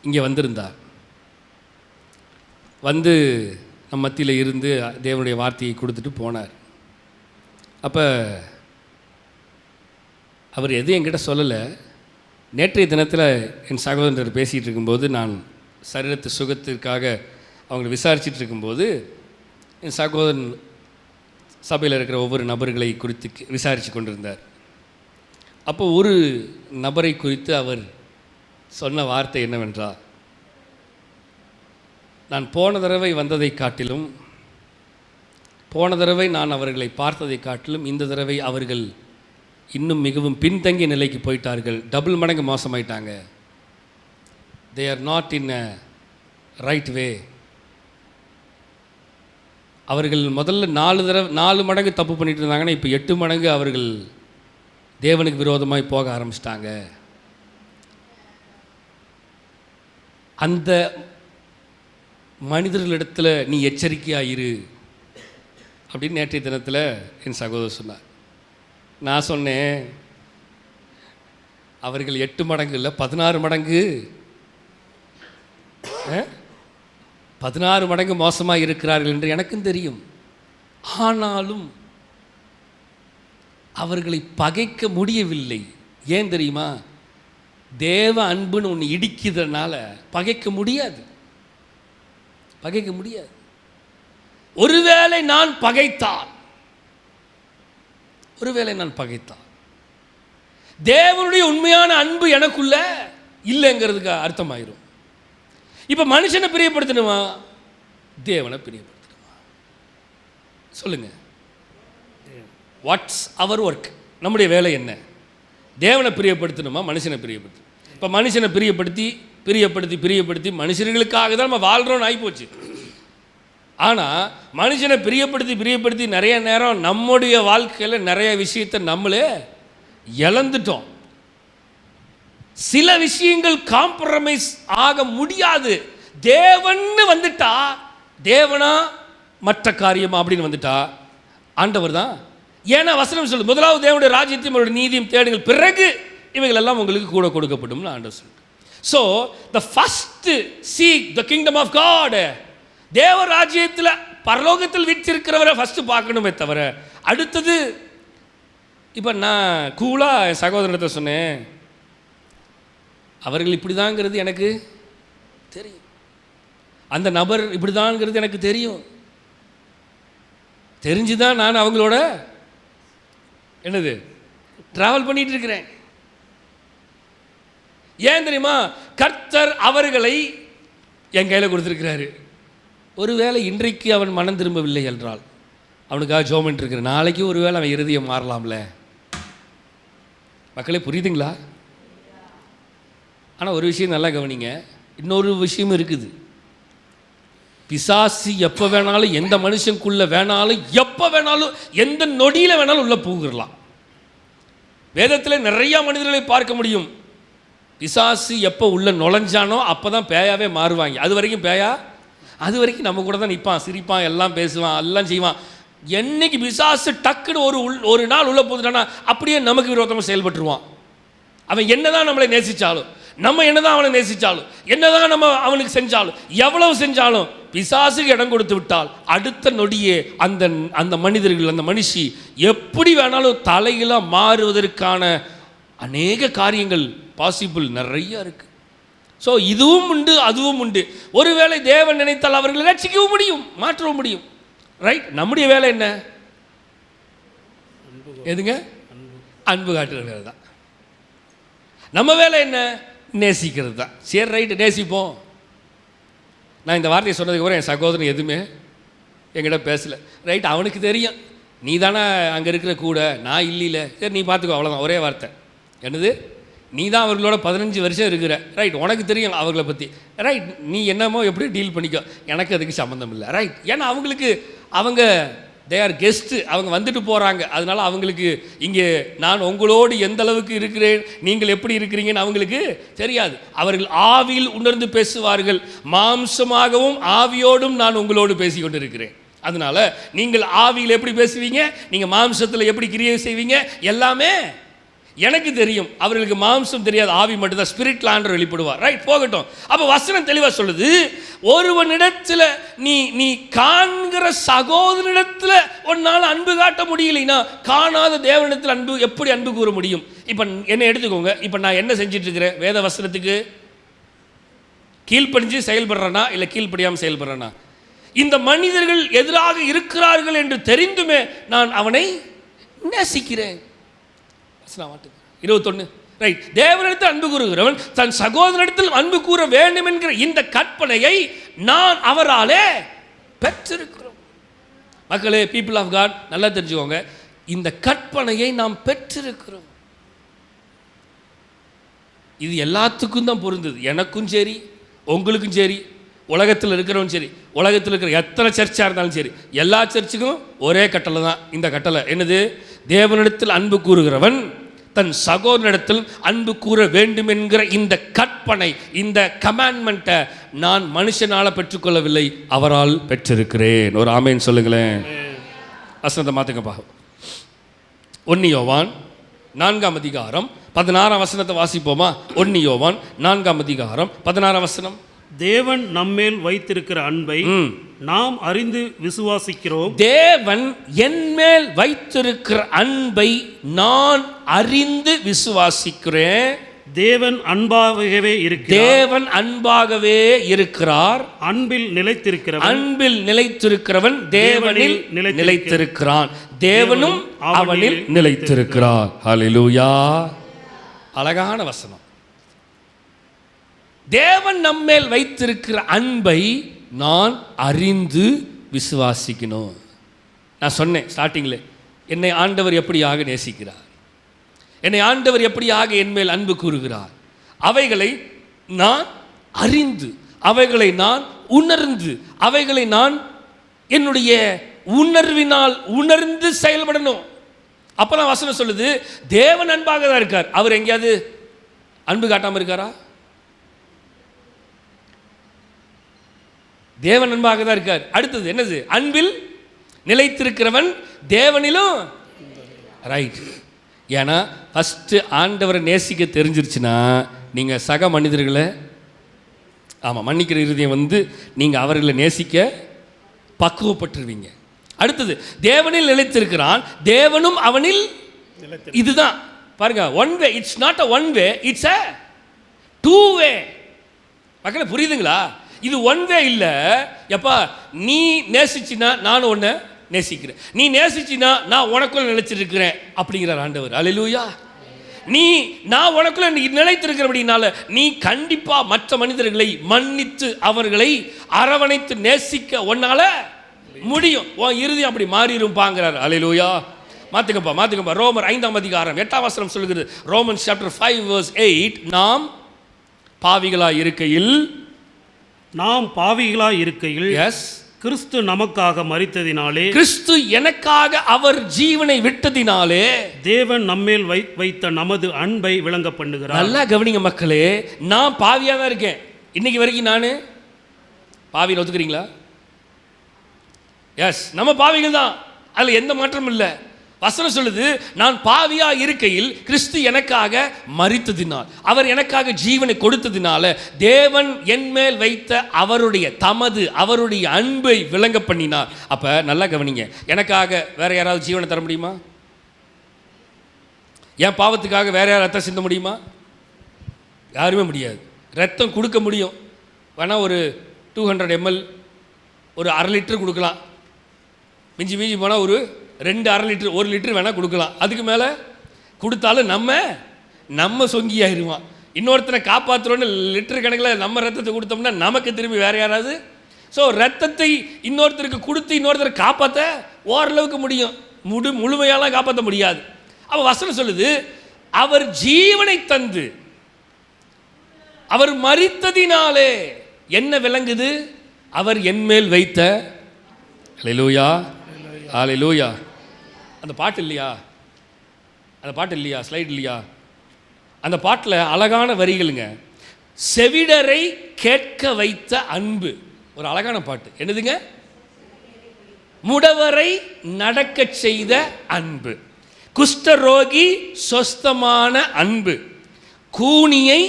இங்கே வந்திருந்தார். வந்து நம்ம மத்தியில் இருந்து தேவனுடைய வார்த்தையை கொடுத்துட்டு போனார். அப்போ அவர் எதுவும் என்கிட்ட சொல்லலை. நேற்றைய தினத்தில் என் சகோதரர் பேசிகிட்டு இருக்கும்போது, நான் சரீரத்து சுகத்திற்காக அவங்களை விசாரிச்சுட்டு இருக்கும்போது, என் சகோதரன் சபையில் இருக்கிற ஒவ்வொரு நபர்களை குறித்து விசாரித்து கொண்டிருந்தார். அப்போ ஒரு நபரை குறித்து அவர் சொன்ன வார்த்தை என்னவென்றால், நான் போன தடவை வந்ததை காட்டிலும், போன தடவை நான் அவர்களை பார்த்ததை காட்டிலும் இந்த தடவை அவர்கள் இன்னும் மிகவும் பின்தங்கிய நிலைக்கு போயிட்டார்கள். டபுள் மடங்கு மோசமாயிட்டாங்க. They are not in a right way. அவர்கள் முதல்ல 4 மடங்கு தப்பு பண்ணிட்டு இருந்தாங்கன்னா இப்போ 8 மடங்கு அவர்கள் தேவனுக்கு விரோதமாய் போக ஆரம்பிச்சிட்டாங்க. அந்த மனிதர்களிடத்தில் நீ எச்சரிக்கையாக இரு அப்படின்னு நேற்றைய தினத்தில் என் சகோதரர் சொன்னார். நான் சொன்னேன், அவர்கள் 8 மடங்கு இல்லை 16 மடங்கு 16 மடங்கு மோசமாக இருக்கிறார்கள் என்று எனக்கும் தெரியும். ஆனாலும் அவர்களை பகைக்க முடியவில்லை. ஏன் தெரியுமா? தேவ அன்புன்னு ஒன்று இடிக்கிறதுனால பகைக்க முடியாது. ஒருவேளை நான் பகைத்தால் தேவனுடைய உண்மையான அன்பு எனக்குள்ள இல்லைங்கிறதுக்கு அர்த்தமாயிரும். இப்போ மனுஷனை பிரியப்படுத்தணுமா, தேவனை பிரியப்படுத்தணுமா? சொல்லுங்க. வாட்ஸ் அவர் ஒர்க்? நம்முடைய வேலை என்ன? தேவனை பிரியப்படுத்தணுமா, மனுஷனை பிரியப்படுத்தணும்? இப்போ மனுஷனை பிரியப்படுத்தி மனுஷர்களுக்காக தான் நம்ம வாழ்கிறோன்னு ஆகிப்போச்சு. ஆனால் மனுஷனை பிரியப்படுத்தி நிறைய நேரம் நம்முடைய வாழ்க்கையில் நிறைய விஷயத்தை நம்மளே இழந்துட்டோம். சில விஷயங்கள் காம்ப்ரமைஸ் ஆக முடியாது. தேவன்னு வந்துட்டா, தேவனா மற்ற காரியமா அப்படின்னு வந்துட்டா ஆண்டவர் தான். ஏன்னா வசனம் சொல்லு, முதலாவது தேவனுடைய ராஜ்யத்தையும் அவருடைய நீதியும் தேடுங்கள், பிறகு இவைகள் எல்லாம் உங்களுக்கு கூட கொடுக்கப்படும் ஆண்டவர் சொல்லு. So the first seek the kingdom of God. தேவ ராஜ்யத்தில் பரலோகத்தில் வீற்றிருக்கிறவரை ஃபர்ஸ்ட் பார்க்கணுமே தவிர அடுத்தது. இப்போ நான் கூலாக என் சகோதரத்தை சொன்னேன், அவர்கள் இப்படி தாங்கிறது எனக்கு தெரியும், அந்த நபர் இப்படி தாங்கிறது எனக்கு தெரியும். தெரிஞ்சுதான் நான் அவங்களோட ட்ராவல் பண்ணிட்டு இருக்கிறேன். ஏன் தெரியுமா? கர்த்தர் அவர்களை என் கையில் கொடுத்துருக்கிறாரு. ஒருவேளை இன்றைக்கு அவன் மனம் திரும்பவில்லை என்றால் அவனுக்காக ஜெபம் பண்ணிட்டு இருக்கிறேன். நாளைக்கு ஒருவேளை அவன் இருதயம் மாறலாம்ல. மக்களே, புரியுதுங்களா? ஆனால் ஒரு விஷயம் நல்லா கவனிங்க, இன்னொரு விஷயம் இருக்குது. பிசாசு எப்போ வேணாலும் எந்த மனுஷனுக்குள்ள வேணாலும் எப்போ வேணாலும் எந்த நொடியில் வேணாலும் உள்ள பூகிடலாம். வேதத்தில் நிறைய மனிதர்களை பார்க்க முடியும். பிசாசு எப்போ உள்ள நுழைஞ்சானோ அப்போ தான் பேயாவே மாறுவாங்க. அது வரைக்கும் பேயா, அது வரைக்கும் நம்ம கூட தான் நிற்பான், சிரிப்பான், எல்லாம் பேசுவான், எல்லாம் செய்வான். என்னைக்கு பிசாசு டக்குன்னு ஒரு நாள் உள்ள போதுட்டானா அப்படியே நமக்கு விரோதமாக செயல்பட்டுருவான். அவன் என்னதான் நம்மளை நேசித்தாலும், நம்ம என்னதான் அவனை நேசித்தாலும், என்னதான் நம்ம அவனுக்கு செஞ்சாலும், எவ்வளவு செஞ்சாலும் பிசாசுக்கு இடம் கொடுத்து விட்டால் அடுத்த நொடியே அந்த மனிதர்கள், அந்த மனுஷி எப்படி வேணாலும் தலையில மாறுவதற்கான அநேக காரியங்கள் பாசிபிள் நிறைய இருக்கு. ஸோ இதுவும் உண்டு, அதுவும் உண்டு. ஒருவேளை தேவன் நினைத்தால் அவர்களை ரட்சிக்கவும் முடியும், மாற்றவும் முடியும். ரைட்? நம்முடைய வேலை என்ன? எதுங்க? அன்பு காட்டுறது தான். நம்ம வேலை என்ன? நேசிக்கிறது தான். சரி, ரைட்டு, நேசிப்போம். நான் இந்த வார்த்தையை சொன்னதுக்கு அப்புறம் என் சகோதரன் எதுவுமே என்கிட்ட பேசலை. ரைட், அவனுக்கு தெரியும், நீ தானே அங்கே இருக்கிற கூட, நான் இல்லையில, சரி நீ பார்த்துக்கோ, அவ்வளோதான். ஒரே வார்த்தை என்னது? நீ தான் அவர்களோட 15 வருஷம் இருக்கிற. ரைட், உனக்கு தெரியும் அவங்கள பற்றி. ரைட், நீ என்னமோ எப்படி டீல் பண்ணிக்கோ, எனக்கு அதுக்கு சம்மந்தம் இல்லை. ரைட், ஏன்னா அவங்க தே ஆர் கெஸ்ட்டு, அவங்க வந்துட்டு போகிறாங்க. அதனால் அவங்களுக்கு இங்கே நான் உங்களோடு எந்த அளவுக்கு இருக்கிறேன், நீங்கள் எப்படி இருக்கிறீங்கன்னு அவங்களுக்கு தெரியாது. அவர்கள் ஆவியில் உணர்ந்து பேசுவார்கள். மாம்சமாகவும் ஆவியோடும் நான் உங்களோடு பேசி கொண்டு இருக்கிறேன். அதனால் நீங்கள் ஆவியில் எப்படி பேசுவீங்க, நீங்கள் மாம்சத்தில் எப்படி கிரியை செய்வீங்க, எல்லாமே எனக்கு தெரியும். அவர்களுக்கு மாம்சம் தெரியாது, ஆவி மட்டும்தான். ஸ்பிரிட்ல ஆண்டவர் வெளிப்படுவார். ரைட், போகட்டும். அப்போ வசனம் தெளிவாக சொல்லுது, ஒருவனிடத்தில் நீ காண்கிற சகோதரனிடத்தில் உன்னால் அன்பு காட்ட முடியலைன்னா காணாத தேவனிடத்தில் எப்படி அன்பு கூற முடியும்? இப்போ என்ன எடுத்துக்கோங்க. இப்போ நான் என்ன செஞ்சிட்டு இருக்கிறேன்? வேத வசனத்துக்கு கீழ்ப்படிஞ்சு செயல்படுறேனா இல்லை கீழ்ப்படியாமல் செயல்படுறேனா? இந்த மனிதர்கள் எதிராக இருக்கிறார்கள் என்று தெரிந்துமே நான் அவனை நேசிக்கிறேன். 21. ரைட், தேவனிடத்தில் அன்பு கூறுகிறவன் தன் சகோதரனிடத்தில் அன்பு கூற வேண்டும் என்கிற இந்த கற்பனையை நான் அவராலே பெற்றிருக்கிறோம். மக்களே, பீப்புள் ஆஃப் காட், நல்லா தெரிஞ்சுக்கோங்க, இந்த கற்பனையை நாம் பெற்றிருக்கிறோம். இது எல்லாத்துக்கும் தான் பொருந்தது. எனக்கும் சரி, உங்களுக்கும் சரி, உலகத்தில் இருக்கிறவன் சரி, உலகத்தில் இருக்கிற எத்தனை சர்ச்சாக இருந்தாலும் சரி, எல்லா சர்ச்சுக்கும் ஒரே கட்டளை தான். இந்த கட்டளை என்னது? தேவனிடத்தில் அன்பு கூறுகிறவன் தன் சகோதரனிடத்தில் அன்பு கூற வேண்டும் என்கிற இந்த கற்பனை, இந்த கமாண்ட்மெண்ட்டை நான் மனுஷனால் பெற்றுக்கொள்ளவில்லை, அவரால் பெற்றிருக்கிறேன். ஒரு ஆமேன் சொல்லுங்களேன். வசனத்தை மாற்றுங்கப்பா. 1 யோவான் 4ஆம் அதிகாரம் 16ஆம் வசனத்தை வாசிப்போமா? 1 யோவான் 4ஆம் அதிகாரம் 16ஆம் வசனம். தேவன் நம்மேல் வைத்திருக்கிற அன்பை நாம் அறிந்து விசுவாசிக்கிறோம். தேவன் என்மேல் வைத்திருக்கிற அன்பை நான் அறிந்து விசுவாசிக்கிறேன். தேவன் அன்பாகவே இருக்கிறார். தேவன் அன்பாகவே இருக்கிறார். அன்பில் நிலைத்திருக்கிறவன், அன்பில் நிலைத்திருக்கிறவன் தேவனில் நிலைத்திருக்கிறான், தேவனும் அவனில் நிலைத்திருக்கிறார். ஹல்லேலூயா. அழகான வசனம். தேவன் நம்மேல் வைத்திருக்கிற அன்பை நான் அறிந்து விசுவாசிக்கணும். நான் சொன்னேன் ஸ்டார்டிங்கில், என்னை ஆண்டவர் எப்படியாக நேசிக்கிறார், என்னை ஆண்டவர் எப்படியாக என்மேல் அன்பு கூறுகிறார், அவைகளை நான் அறிந்து, அவைகளை நான் உணர்ந்து, அவைகளை நான் என்னுடைய உணர்வினால் உணர்ந்து செயல்படணும். அப்பதான் வசனம் சொல்லுது, தேவன் அன்பாக தான் இருக்கார். அவர் எங்கேயாவது அன்பு காட்டாமல் இருக்காரா? தேவன் அன்பாக தான் இருக்கார். அடுத்தது என்னது? அன்பில் நிலைத்திருக்கிறவன் தேவனிலும். ரைட். ஏன்னா ஃபஸ்ட்டு ஆண்டவரை நேசிக்க தெரிஞ்சிருச்சுன்னா நீங்கள் சக மனிதர்களை, ஆமாம், மன்னிக்கிற இருதயம் நீங்கள் அவர்களை நேசிக்க பக்குவப்பட்டுருவீங்க. அடுத்தது தேவனில் நிலைத்திருக்கிறான், தேவனும் அவனில். இதுதான் பாருங்க, one way. It's not a one way, it's a two way. மக்களே புரியுதுங்களா? இது ஒன் வே இல்லை. எப்பா, நீ நேசிச்சினா நானும் ஒன்று நேசிக்கிறேன், நீ நேசிச்சினா நான் உனக்குள்ள நிலைச்சிருக்கிறேன் அப்படிங்கிறார் ஆண்டவர். அல்லேலூயா. நான் உனக்குள்ள நிலைத்திருக்கிறபடினால நீ கண்டிப்பா மற்ற மனிதர்களை மன்னித்து அவர்களை அரவணைத்து நேசிக்க உன்னால முடியும். உன் இறுதியும் அப்படி மாறிருப்பாங்கிறார். அல்லேலூயா. மாத்துங்கப்பா. ரோமர் 5ஆம் அதிகாரம் 8ஆம் வசனம் சொல்லுகிறது. ரோமன்ஸ் சாப்டர் 5 verse 8, நாம் பாவிகளாய் இருக்கையில் எஸ், கிறிஸ்து நமக்காக மரித்ததினாலே, கிறிஸ்து எனக்காக அவர் ஜீவனை விட்டதினாலே தேவன் நம்மேல் வைத்த நமது அன்பை விளங்க பண்ணுகிறார். நல்லா கவனிங்க மக்களே, நான் பாவியா தான் இருக்கேன். இன்னைக்கு வரைக்கும் நான் பாவியில் ஒத்துக்கிறீங்களா? எஸ், நம்ம பாவிகள் தான், அதில் எந்த மாற்றமும் இல்லை. வசனம் சொல்லுது, நான் பாவியா இருக்கையில் கிறிஸ்து எனக்காக மரித்ததினால், அவர் எனக்காக ஜீவனை கொடுத்ததினால தேவன் என்மேல் வைத்த அவருடைய அன்பை விளங்க பண்ணினார். அப்ப நல்லா கவனிங்க, எனக்காக வேற யாராவது ஜீவனை தர முடியுமா? என் பாவத்துக்காக வேற யாரும் ரத்தம் சிந்த முடியுமா? யாருமே முடியாது. ரத்தம் கொடுக்க முடியும், வேணா ஒரு 200 ml, ஒரு 1/2 லிட்டர் கொடுக்கலாம். மிஞ்சி போனால் ஒரு 2 லிட்டர் 1 லிட்டர் வேணால் கொடுக்கலாம். அதுக்கு மேலே கொடுத்தாலும் நம்ம சொங்கியாயிருவான். இன்னொருத்தனை காப்பாற்றுறோன்னு லிட்டர் கணக்கில் நம்ம ரத்தத்தை கொடுத்தோம்னா நமக்கு திரும்பி வேற யாராவது. ஸோ ரத்தத்தை இன்னொருத்தருக்கு கொடுத்து இன்னொருத்தரை காப்பாற்ற ஓரளவுக்கு முடியும், முழுமையாலாம் காப்பாற்ற முடியாது. அப்போ வசனம் சொல்லுது, அவர் ஜீவனை தந்து அவர் மரித்ததினாலே என்ன விளங்குது? அவர் என்மேல் வைத்த. அல்லேலூயா. அல்லேலூயா. அந்த பாட்டு இல்லையா? ஸ்லைட் இல்லையா? அந்த பாட்டில் அழகான வரிகளுங்க. செவிடரை கேட்க வைத்த அன்பு. ஒரு அழகான பாட்டு. என்னதுங்க? முடவரை நடக்க செய்த அன்பு, குஷ்டரோகி சொஸ்தமான அன்பு, கூனியை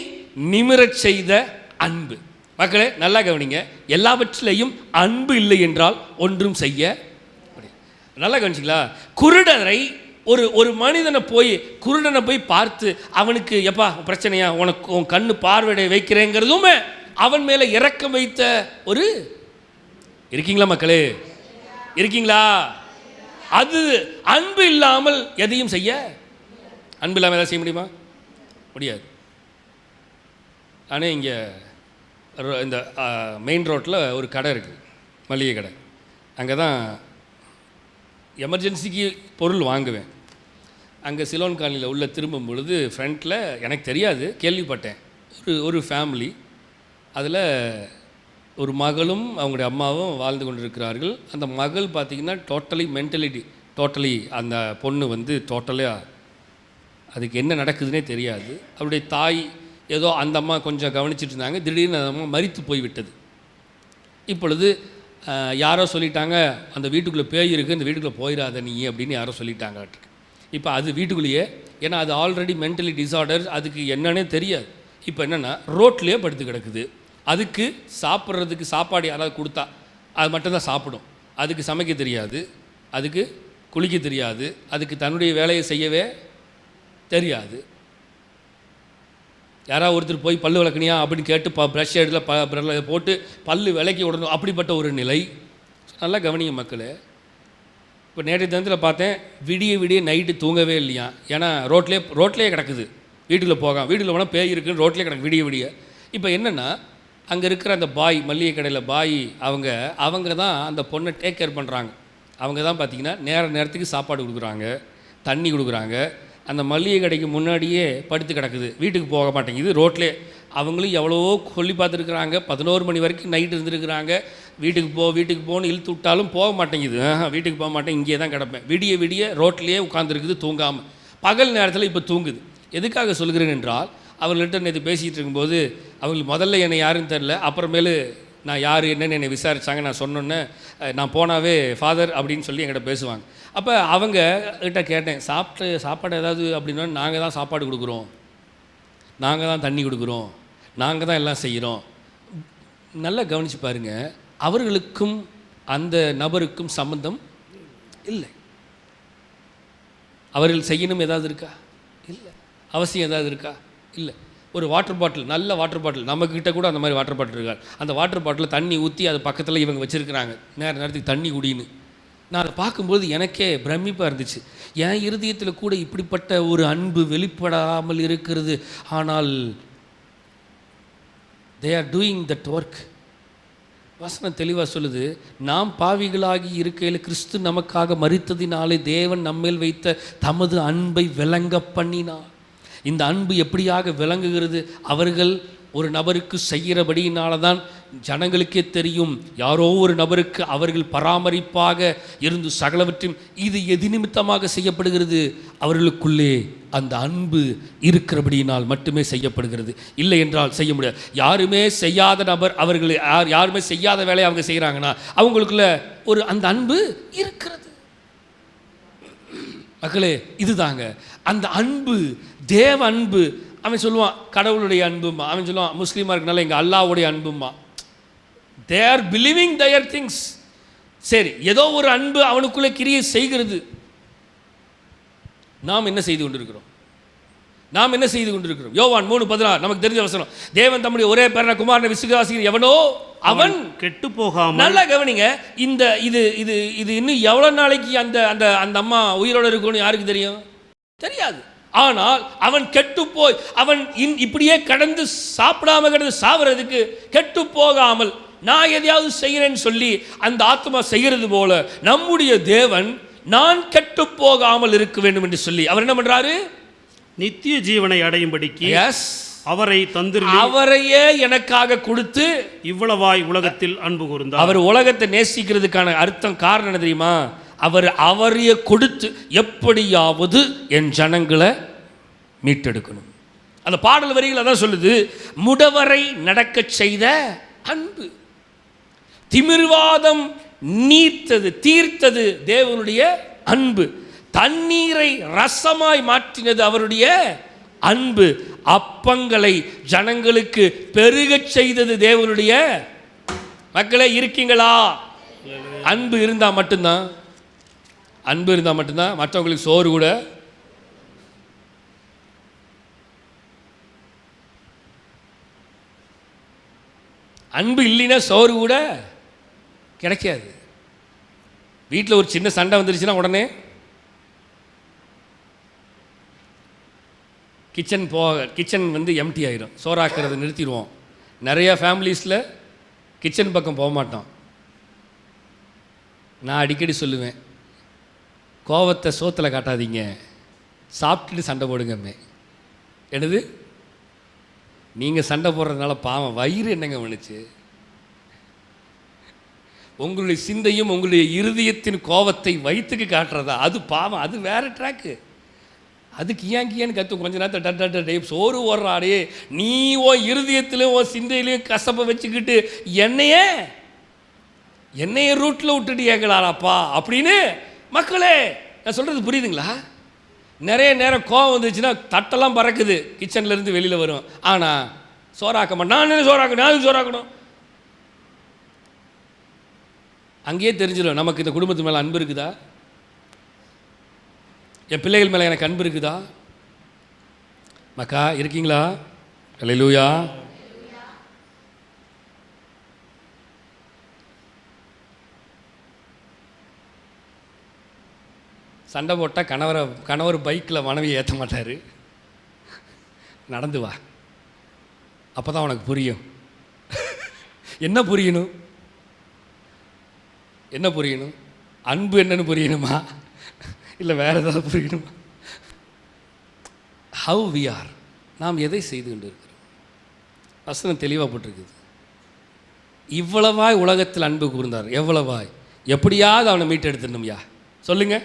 நிமிரச் செய்த அன்பு. மக்களே நல்லா கவனிங்க, எல்லாவற்றிலையும் அன்பு இல்லை என்றால் ஒன்றும் செய்ய. நல்லா கவனிச்சிங்களா? குருடரை ஒரு மனிதனை குருடனை போய் பார்த்து அவனுக்கு எப்பா பிரச்சனையா, உனக்கு உன் கண்ணு பார்வையை வைக்கிறேங்கிறதுமே அவன் மேலே இரக்கம் வைத்த ஒரு. இருக்கீங்களா மக்களே? இருக்கீங்களா? அது அன்பு இல்லாமல் எதையும் செய்ய. அன்பு இல்லாமல் எதாவது செய்ய முடியுமா? முடியாது. ஆனால் இங்கே இந்த மெயின் ரோட்டில் ஒரு கடை இருக்குது, மளிகை கடை. அங்கே தான் எமர்ஜென்சிக்கு பொருள் வாங்குவேன். அங்கே சிலோன் காலனியில் உள்ள திரும்பும் பொழுது ஃப்ரண்ட்டில் எனக்கு தெரியாது, கேள்விப்பட்டேன், ஒரு ஃபேமிலி அதில் ஒரு மகளும் அவங்களுடைய அம்மாவும் வாழ்ந்து கொண்டிருக்கிறார்கள். அந்த மகள் பார்த்திங்கன்னா டோட்டலி அந்த பொண்ணு வந்து டோட்டலாக அதுக்கு என்ன நடக்குதுன்னே தெரியாது. அவருடைய தாய் ஏதோ அந்த அம்மா கொஞ்சம் கவனிச்சிட்டு இருந்தாங்க. திடீர்னு அந்த அம்மா மரித்து போய்விட்டது. இப்பொழுது யாரோ சொல்லிட்டாங்க, அந்த வீட்டுக்குள்ளே பேய் இருக்குது, அந்த வீட்டுக்குள்ளே போயிடாத நீ அப்படின்னு யாரோ சொல்லிட்டாங்க. இப்போ அது வீட்டுக்குள்ளேயே, ஏன்னா அது ஆல்ரெடி மென்டலி டிஸார்டர், அதுக்கு என்னன்னே தெரியாது. இப்போ என்னென்னா ரோட்லேயே படுத்து கிடக்குது. அதுக்கு சாப்பிட்றதுக்கு சாப்பாடு யாராவது கொடுத்தா அது மட்டும்தான் சாப்பிடும். அதுக்கு சமைக்க தெரியாது, அதுக்கு குளிக்க தெரியாது, அதுக்கு தன்னுடைய வேலையை செய்யவே தெரியாது. யாராவது ஒருத்தர் போய் பல்லு விளக்குனியா அப்படின்னு கேட்டு ப்ரஷ் எடுத்துல போட்டு பல்லு விளக்கி விடணும், அப்படிப்பட்ட ஒரு நிலை. நல்லா கவனிங்க மக்களே. இப்போ நேற்று தினத்தில் பார்த்தேன், விடிய நைட்டு தூங்கவே இல்லையா. ஏன்னா ரோட்லேயே கிடக்குது. வீட்டுக்குள்ளே போனால் பேய் இருக்குன்னு ரோட்லேயே கிடக்கு விடிய. இப்போ என்னென்னா அங்கே இருக்கிற அந்த பாய், மல்லிகை கடையில் பாய், அவங்க தான் அந்த பொண்ணை டேக் கேர் பண்ணுறாங்க. அவங்க தான் பார்த்திங்கன்னா நேரத்துக்கு சாப்பாடு கொடுக்குறாங்க, தண்ணி கொடுக்குறாங்க. அந்த மல்லிகை கடைக்கு முன்னாடியே படுத்து கிடக்குது, வீட்டுக்கு போக மாட்டேங்குது. ரோட்லேயே அவங்களும் எவ்வளவோ சொல்லி பார்த்துருக்குறாங்க. 11 மணி வரைக்கும் நைட்டு இருந்துருக்குறாங்க. வீட்டுக்கு போன்னு இழுத்து விட்டாலும் போக மாட்டேங்குது. வீட்டுக்கு போக மாட்டேன், இங்கே தான் கிடப்பேன். விடிய ரோட்லேயே உட்காந்துருக்குது தூங்காமல். பகல் நேரத்தில் இப்போ தூங்குது. எதுக்காக சொல்கிறேன் என்றால், அவர்கள்ட்ட நேற்று பேசிகிட்டு இருக்கும்போது அவங்களுக்கு முதல்ல என்னை யாருன்னு தெரில, அப்புறமேலு நான் யார் என்னன்னு என்னை விசாரித்தாங்க. நான் சொன்னோன்னே நான் போனாவே ஃபாதர் அப்படின்னு சொல்லி என்கிட்ட பேசுவாங்க. அப்போ அவங்க கிட்ட கேட்டேன், சாப்பாடு ஏதாவது அப்படின்னா, நாங்கள் தான் சாப்பாடு கொடுக்குறோம், நாங்கள் தான் தண்ணி கொடுக்குறோம், நாங்கள் தான் எல்லாம் செய்கிறோம். நல்லா கவனித்து பாருங்கள், அவர்களுக்கும் அந்த நபருக்கும் சம்பந்தம் இல்லை. அவர்கள் செய்யணும் ஏதாவது இருக்கா? இல்லை. அவசியம் ஏதாவது இருக்கா? இல்லை. ஒரு வாட்டர் பாட்டில், நல்ல வாட்டர் பாட்டில், நம்மக்கிட்ட கூட அந்த மாதிரி வாட்டர் பாட்டில் இருக்காது. அந்த வாட்டர் பாட்டிலில் தண்ணி ஊற்றி அது பக்கத்தில் இவங்க வச்சுருக்கிறாங்க, நேரத்துக்கு தண்ணி குடின்னு. நான் அதை பார்க்கும்போது எனக்கே பிரமிப்பாக இருந்துச்சு. என் இருதயத்தில் கூட இப்படிப்பட்ட ஒரு அன்பு வெளிப்படாமல் இருக்கிறது. ஆனால் they are doing that work. வசனம் தெளிவாக சொல்லுது, நாம் பாவிகளாகி இருக்கையில் கிறிஸ்து நமக்காக மரித்ததினாலே தேவன் நம்மேல் வைத்த தமது அன்பை விளங்க பண்ணினார். இந்த அன்பு எப்படியாக விளங்குகிறது? அவர்கள் ஒரு நபருக்கு செய்கிறபடியினால தான் ஜனங்களுக்கே தெரியும், யாரோ ஒரு நபருக்கு அவர்கள் பராமரிப்பாக இருந்து சகலவற்றையும். இது எது நிமித்தமாக செய்யப்படுகிறது? அவர்களுக்குள்ளே அந்த அன்பு இருக்கிறபடியினால் மட்டுமே செய்யப்படுகிறது. இல்லை என்றால் செய்ய முடியாது. யாருமே செய்யாத நபர், அவர்கள் யாருமே செய்யாத வேலையை அவங்க செய்கிறாங்கன்னா அவங்களுக்குள்ள ஒரு அந்த அன்பு இருக்கிறது. மக்களே, இதுதாங்க அந்த அன்பு, தேவ அன்பு. அவன் சொல்லுவான் கடவுளுடைய அன்புமா, அவன் சொல்லுவான் முஸ்லீமாக இருக்கனால எங்கள் அல்லாவுடைய அன்புமா. They are believing their things. சரி, ஏதோ ஒரு அன்பு அவனுக்குள்ளே கிரியை செய்கிறது. நாம் என்ன செய்து கொண்டிருக்கிறோம்? யோவான் 3:16 நமக்கு தெரிஞ்ச வசனம். தேவன் தம்முடைய ஒரே பேரான குமாரனை விசுவாசிக்கிற எவனோ அவன் கெட்டு போகாமல். நல்லா கவனிங்க, இந்த இது இது இது இன்னும் எவ்வளோ நாளைக்கு அந்த அந்த அந்த அம்மா உயிரோடு இருக்கும்னு யாருக்கு தெரியாது. ஆனால் அவன் கெட்டு போய் அவன் இப்படியே கடந்து சாப்பிடாம கடந்து சாவறதுக்கு கெட்டு போகாமல் நான் எதையாவது செய்கிறேன்னு சொல்லி அந்த ஆத்மா செய்கிறது போல நம்முடைய தேவன் நான் கெட்டு போகாமல் இருக்க வேண்டும் என்று சொல்லி அவர் என்ன பண்றாரு? நித்திய ஜீவனை அடையும்படிக்கு அவரை அவரையே எனக்காக கொடுத்து இவ்வளவாய் உலகத்தில் அன்பு கூர்ந்தார். அவர் உலகத்தை நேசிக்கிறதுக்கான அர்த்தம் காரணம் என்ன தெரியுமா? அவரையே கொடுத்து எப்படியாவது என் ஜனங்களை மீட்டெடுக்கணும். அந்த பாடல் வரிகள் அதான் சொல்லுது, முடவரை நடக்க செய்த அன்பு, திமிர்வாதம் தீர்த்தது தேவனுடைய அன்பு, தண்ணீரை ரசமாய் மாற்றினது அவருடைய அன்பு, அப்பங்களை ஜனங்களுக்கு பெருகச் செய்தது தேவனுடைய. மக்களே, இருக்கீங்களா? அன்பு இருந்தால் மட்டும்தான் மற்றவங்களுக்கு சோறு கூட. அன்பு இல்லைன்னா சோறு கூட கிடைக்காது. வீட்டில் ஒரு சின்ன சண்டை வந்துருச்சுன்னா உடனே கிச்சன் வந்து எம்டி ஆகிடும், சோறாக்கிறத நிறுத்திடுவோம். நிறையா ஃபேமிலிஸில் கிச்சன் பக்கம் போக மாட்டோம். நான் அடிக்கடி சொல்லுவேன், கோவத்தை சோத்தில் காட்டாதீங்க, சாப்பிட்டுட்டு சண்டை போடுங்கம்மே. என்னது? நீங்கள் சண்டை போடுறதுனால பாவம் வயிறு என்னங்க பண்ணுச்சு? உங்களுடைய சிந்தையும் உங்களுடைய இருதயத்தின் கோபத்தை வயிற்றுக்கு காட்டுறதா? அது பாவம், அது வேற ட்ராக்கு. அதுக்கு ஏன்னு கற்று கொஞ்ச நேரத்தை டே சோறு ஓடுறாடே, நீ உன் இருதயத்திலையும் உன் சிந்தையிலையும் கசப்பை வச்சுக்கிட்டு என்னைய ரூட்டில் விட்டுட்டு ஏங்கலாப்பா அப்படின்னு. மக்களே, நான் சொல்கிறது புரியுதுங்களா? நிறைய நேரம் கோவம் வந்துச்சுன்னா தட்டெல்லாம் பறக்குது, கிச்சன்லேருந்து வெளியில் வரும். ஆனால் சோறாக்க மாட்டேன். நான் சோறாக்கணும். அங்கேயே தெரிஞ்சிடும் நமக்கு இந்த குடும்பத்து மேலே அன்பு இருக்குதா, என் பிள்ளைகள் மேலே எனக்கு அன்பு இருக்குதா. மக்கா இருக்கீங்களா? அல்லேலூயா. சண்டை போட்டால் கணவர் பைக்கில் மனைவியை ஏற்ற மாட்டார். நடந்து வா, அப்போ தான் உனக்கு புரியும். என்ன புரியணும்? அன்பு என்னன்னு புரியணுமா, இல்லை வேறு ஏதாவது புரியணுமா? ஹவ் வி ஆர், நாம் எதை செய்து கொண்டு இருக்கிறோம்? வசனம் தெளிவாக போட்டிருக்குது. இவ்வளவாய் உலகத்தில் அன்பு கூர்ந்தார். எவ்வளவாய்? எப்படியாவது அவனை மீட்டெடுத்துடணும்யா. சொல்லுங்க,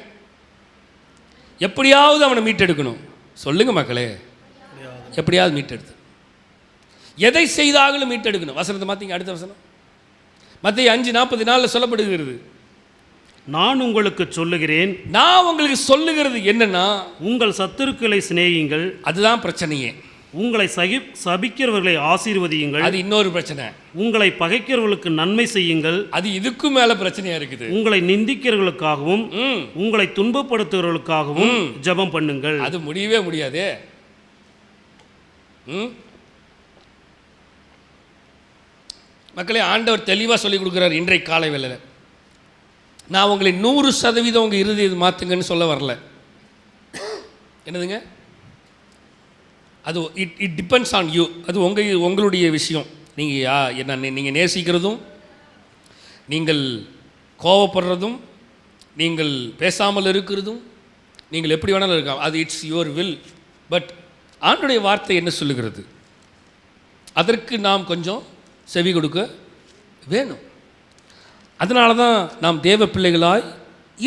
எப்படியாவது அவனை மீட்டெடுக்கணும். சொல்லுங்க மக்களே, எப்படியாவது மீட்டெடுத்து, எதை செய்தாலும் மீட்டெடுக்கணும். வசனத்தை மாற்றிங்க, அடுத்த வசனம் மத்தேயு 5:44 சொல்லப்படுகிறது. நான் உங்களுக்கு சொல்லுகிறது என்னன்னா, உங்கள் சத்துருக்களை சிநேகியுங்கள். அதுதான் பிரச்சனையே. உங்களை சபிக்கிறவர்களை ஆசீர்வதியுங்கள். அது இன்னொரு பிரச்சனை. உங்களை பகைக்கிறவர்களுக்கு நன்மை செய்யுங்கள். அது இதுக்கும் மேல பிரச்சனையா இருக்குது. உங்களை நிந்திக்கிறவர்களுக்காகவும் உங்களை துன்பப்படுத்துகிறவர்களுக்காகவும் ஜெபம் பண்ணுங்கள். அது முடியவே முடியாதே. மக்களே, ஆண்டவர் தெளிவாக சொல்லிக் கொடுக்குறார் இன்றைக்கு காலை வேளையில். நான் உங்களை 100% உங்கள் இருதயத்தை மாற்றுங்கன்னு சொல்ல வரல. என்னதுங்க? அது இட் டிபெண்ட்ஸ் ஆன் யூ. அது உங்களுடைய விஷயம். நீங்கள் நேசிக்கிறதும், நீங்கள் கோவப்படுறதும், நீங்கள் பேசாமல் இருக்கிறதும், நீங்கள் எப்படி வேணாலும் இருக்கலாம். அது இட்ஸ் யுவர் வில். பட் ஆண்டவருடைய வார்த்தை என்ன சொல்லுகிறது? அதற்கு நாம் கொஞ்சம் செவி கொடுக்க வேணும். அதனால தான் நாம் தேவ பிள்ளைகளாய்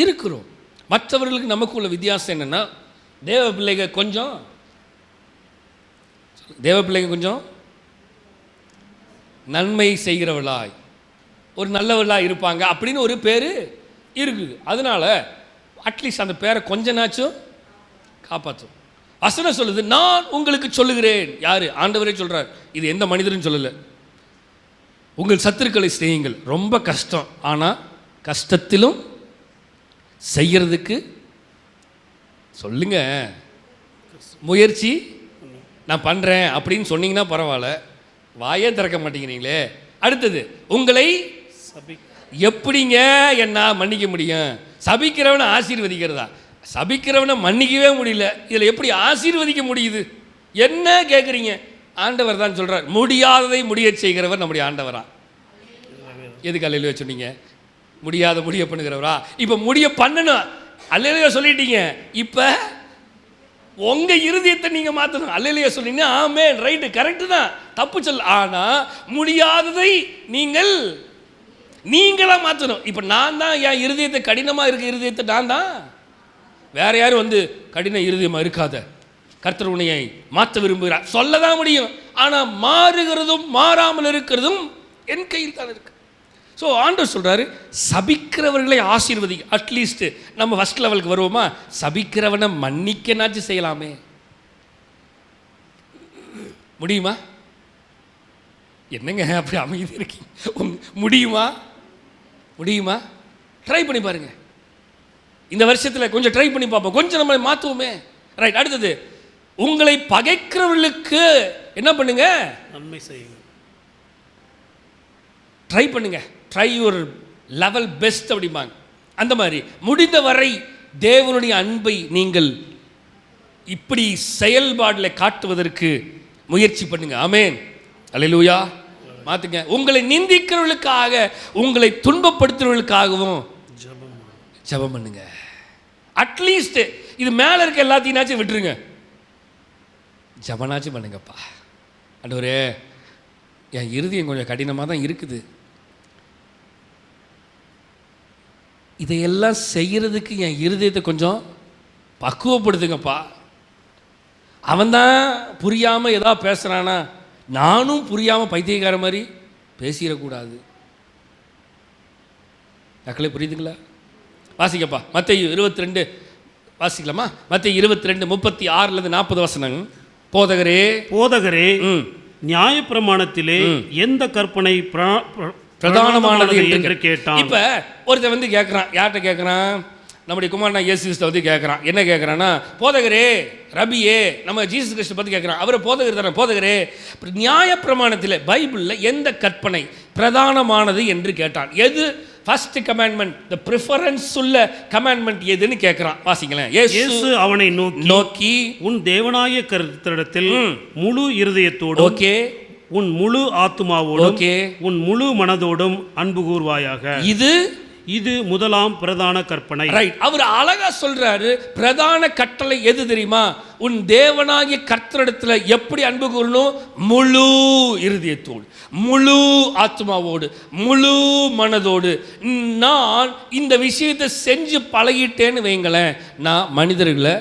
இருக்கிறோம். மற்றவர்களுக்கு நமக்குள்ள வித்தியாசம் என்னென்னா, தேவ பிள்ளைங்க கொஞ்சம் நன்மை செய்கிறவளாய், ஒரு நல்லவர்களாக இருப்பாங்க அப்படின்னு ஒரு பேர் இருக்குது. அதனால் அட்லீஸ்ட் அந்த பேரை கொஞ்ச நாச்சும் காப்பாற்றும். வசனம் சொல்லுது, நான் உங்களுக்கு சொல்லுகிறேன். யார்? ஆண்டவரே சொல்கிறார். இது எந்த மனிதரும் சொல்லலை. உங்கள் சத்துருக்களை செய்யுங்கள். ரொம்ப கஷ்டம், ஆனால் கஷ்டத்திலும் செய்கிறதுக்கு சொல்லுங்க. முயற்சி நான் பண்ணுறேன் அப்படின்னு சொன்னீங்கன்னா பரவாயில்ல, வாயே திறக்க மாட்டேங்கிறீங்களே. அடுத்தது, உங்களை எப்படிங்க என்ன மன்னிக்க முடியும்? சபிக்கிறவனை ஆசீர்வதிக்கிறதா? சபிக்கிறவனை மன்னிக்கவே முடியல, இதில் எப்படி ஆசீர்வதிக்க முடியுது? என்ன கேட்குறீங்க? ஆண்டவர் தான் சொல்கிறார், முடியாததை முடிய செய்கிறவர் நம்முடைய ஆண்டவரா. எதுக்கு அல்லேலூயா சொன்னீங்க? முடிய பண்ணுகிறவரா? இப்போ முடிய பண்ணணும். அல்லேலூயா சொல்லிட்டீங்க. இப்போ உங்கள் இருதயத்தை நீங்கள் மாற்றணும். அல்லேலூயா சொன்னீங்க, ஆமென், ரைட்டு, கரெக்டு தான், தப்பு சொல்ல. ஆனால் முடியாததை நீங்களாக மாற்றணும். இப்போ நான் தான் என் இருதயத்தை, கடினமாக இருக்க இருதயத்தை நான் தான், வேற யாரும் வந்து கடின இருதயமாக இருக்காத, கர்த்தர் உன்னை மாற்ற விரும்புகிறார் சொல்ல தான் முடியும். ஆனால் மாறுகிறதும் மாறாமல் இருக்கிறதும் என் கையில் தான் இருக்கு. ஸோ ஆண்டவர் சொல்கிறாரு, சபிக்கிறவர்களை ஆசீர்வதி. அட்லீஸ்ட் நம்ம ஃபஸ்ட் லெவலுக்கு வருவோமா? சபிக்கிறவனை மன்னிக்கனாச்சும் செய்யலாமே. முடியுமா? என்னங்க அப்படி அமைதி இருக்கீங்க? முடியுமா? ட்ரை பண்ணி பாருங்க. இந்த வருஷத்தில் கொஞ்சம் ட்ரை பண்ணி பார்ப்போம், கொஞ்சம் நம்மளை மாற்றுவோமே. ரைட். அடுத்தது, உங்களை பகைக்கிறவர்களுக்கு என்ன பண்ணுங்க? நன்மை செய்யுங்க. ட்ரை பண்ணுங்க. ட்ரை யுவர் லெவல் பெஸ்ட் அப்படிம்பாங்க. அந்த மாதிரி முடிந்தவரை தேவனுடைய அன்பை நீங்கள் இப்படி செயல்பாடில் காட்டுவதற்கு முயற்சி பண்ணுங்க. ஆமென், அல்லேலூயா. மாத்துங்க. உங்களை நிந்திக்கிறவர்களுக்காக, உங்களை துன்பப்படுத்துறவர்களுக்காகவும் ஜெபம் பண்ணுங்க. அட்லீஸ்ட் இது மேலே இருக்க எல்லாத்தையும் விட்டுருங்க, ஜெபனாச்சும் பண்ணுங்கப்பா. ஆண்டவரே, என் இருதயம் கொஞ்சம் கடினமாக தான் இருக்குது, இதையெல்லாம் செய்கிறதுக்கு என் இருதயத்தை கொஞ்சம் பக்குவப்படுத்துங்கப்பா. அவன்தான் புரியாமல் ஏதா பேசுகிறானா, நானும் புரியாமல் பைத்தியக்கார மாதிரி பேசிடக்கூடாது. மக்களே புரியுதுங்களா? வாசிக்கப்பா மத்தேயு 22 வாசிக்கலாமா? மத்தேயு 22:36 40 வசனம். போதகரே நியாயப்பிரமாணத்திலே எந்த கற்பனை பிரதானமானது என்று கேட்டான். இப்ப ஒருத்தன் வந்து கேட்குறான். யார்கிட்ட கேட்குறான்? நம்முடைய குமாரனா இயேசு கிறிஸ்துவை வந்து கேட்குறான். என்ன கேட்குறான்னா, போதகரே, ரபியே, நம்ம ஜீசஸ் கிறிஸ்து பற்றி கேட்குறான். அவரை போதகர் தானே. போதகரே, நியாயப்பிரமாணத்தில் பைபிளில் எந்த கற்பனை பிரதானமானது என்று கேட்டான். எது ஃபர்ஸ்ட் கமாண்ட்மெண்ட், தி ப்ரிஃபரன்ஸ் உள்ள கமாண்ட்மெண்ட் எதுன்னு கேட்குறான். வாசிங்களேன். இயேசு அவனை நோக்கி உன் தேவனாய கர்த்தரிடத்தில் முழு இருதயத்தோடும், ஓகே, உன் முழு ஆத்துமாவோடும், ஓகே, உன் முழு மனதோடும் அன்பு கூர்வாயாக. இது முதலாம் பிரதான கற்பனை. ரைட். அவர் அழகா சொல்றாரு. பிரதான கட்டளை எது தெரியுமா? உன் தேவனாகிய கர்த்தரிடத்துல எப்படி அன்பு கூறணும்? முழு இருதயத்தோடு, முழு ஆத்மாவோடு, முழு மனதோடு. நான் இந்த விஷயத்தை செஞ்சு பழகிட்டேன்னு வைங்களேன், நான் மனிதர்களை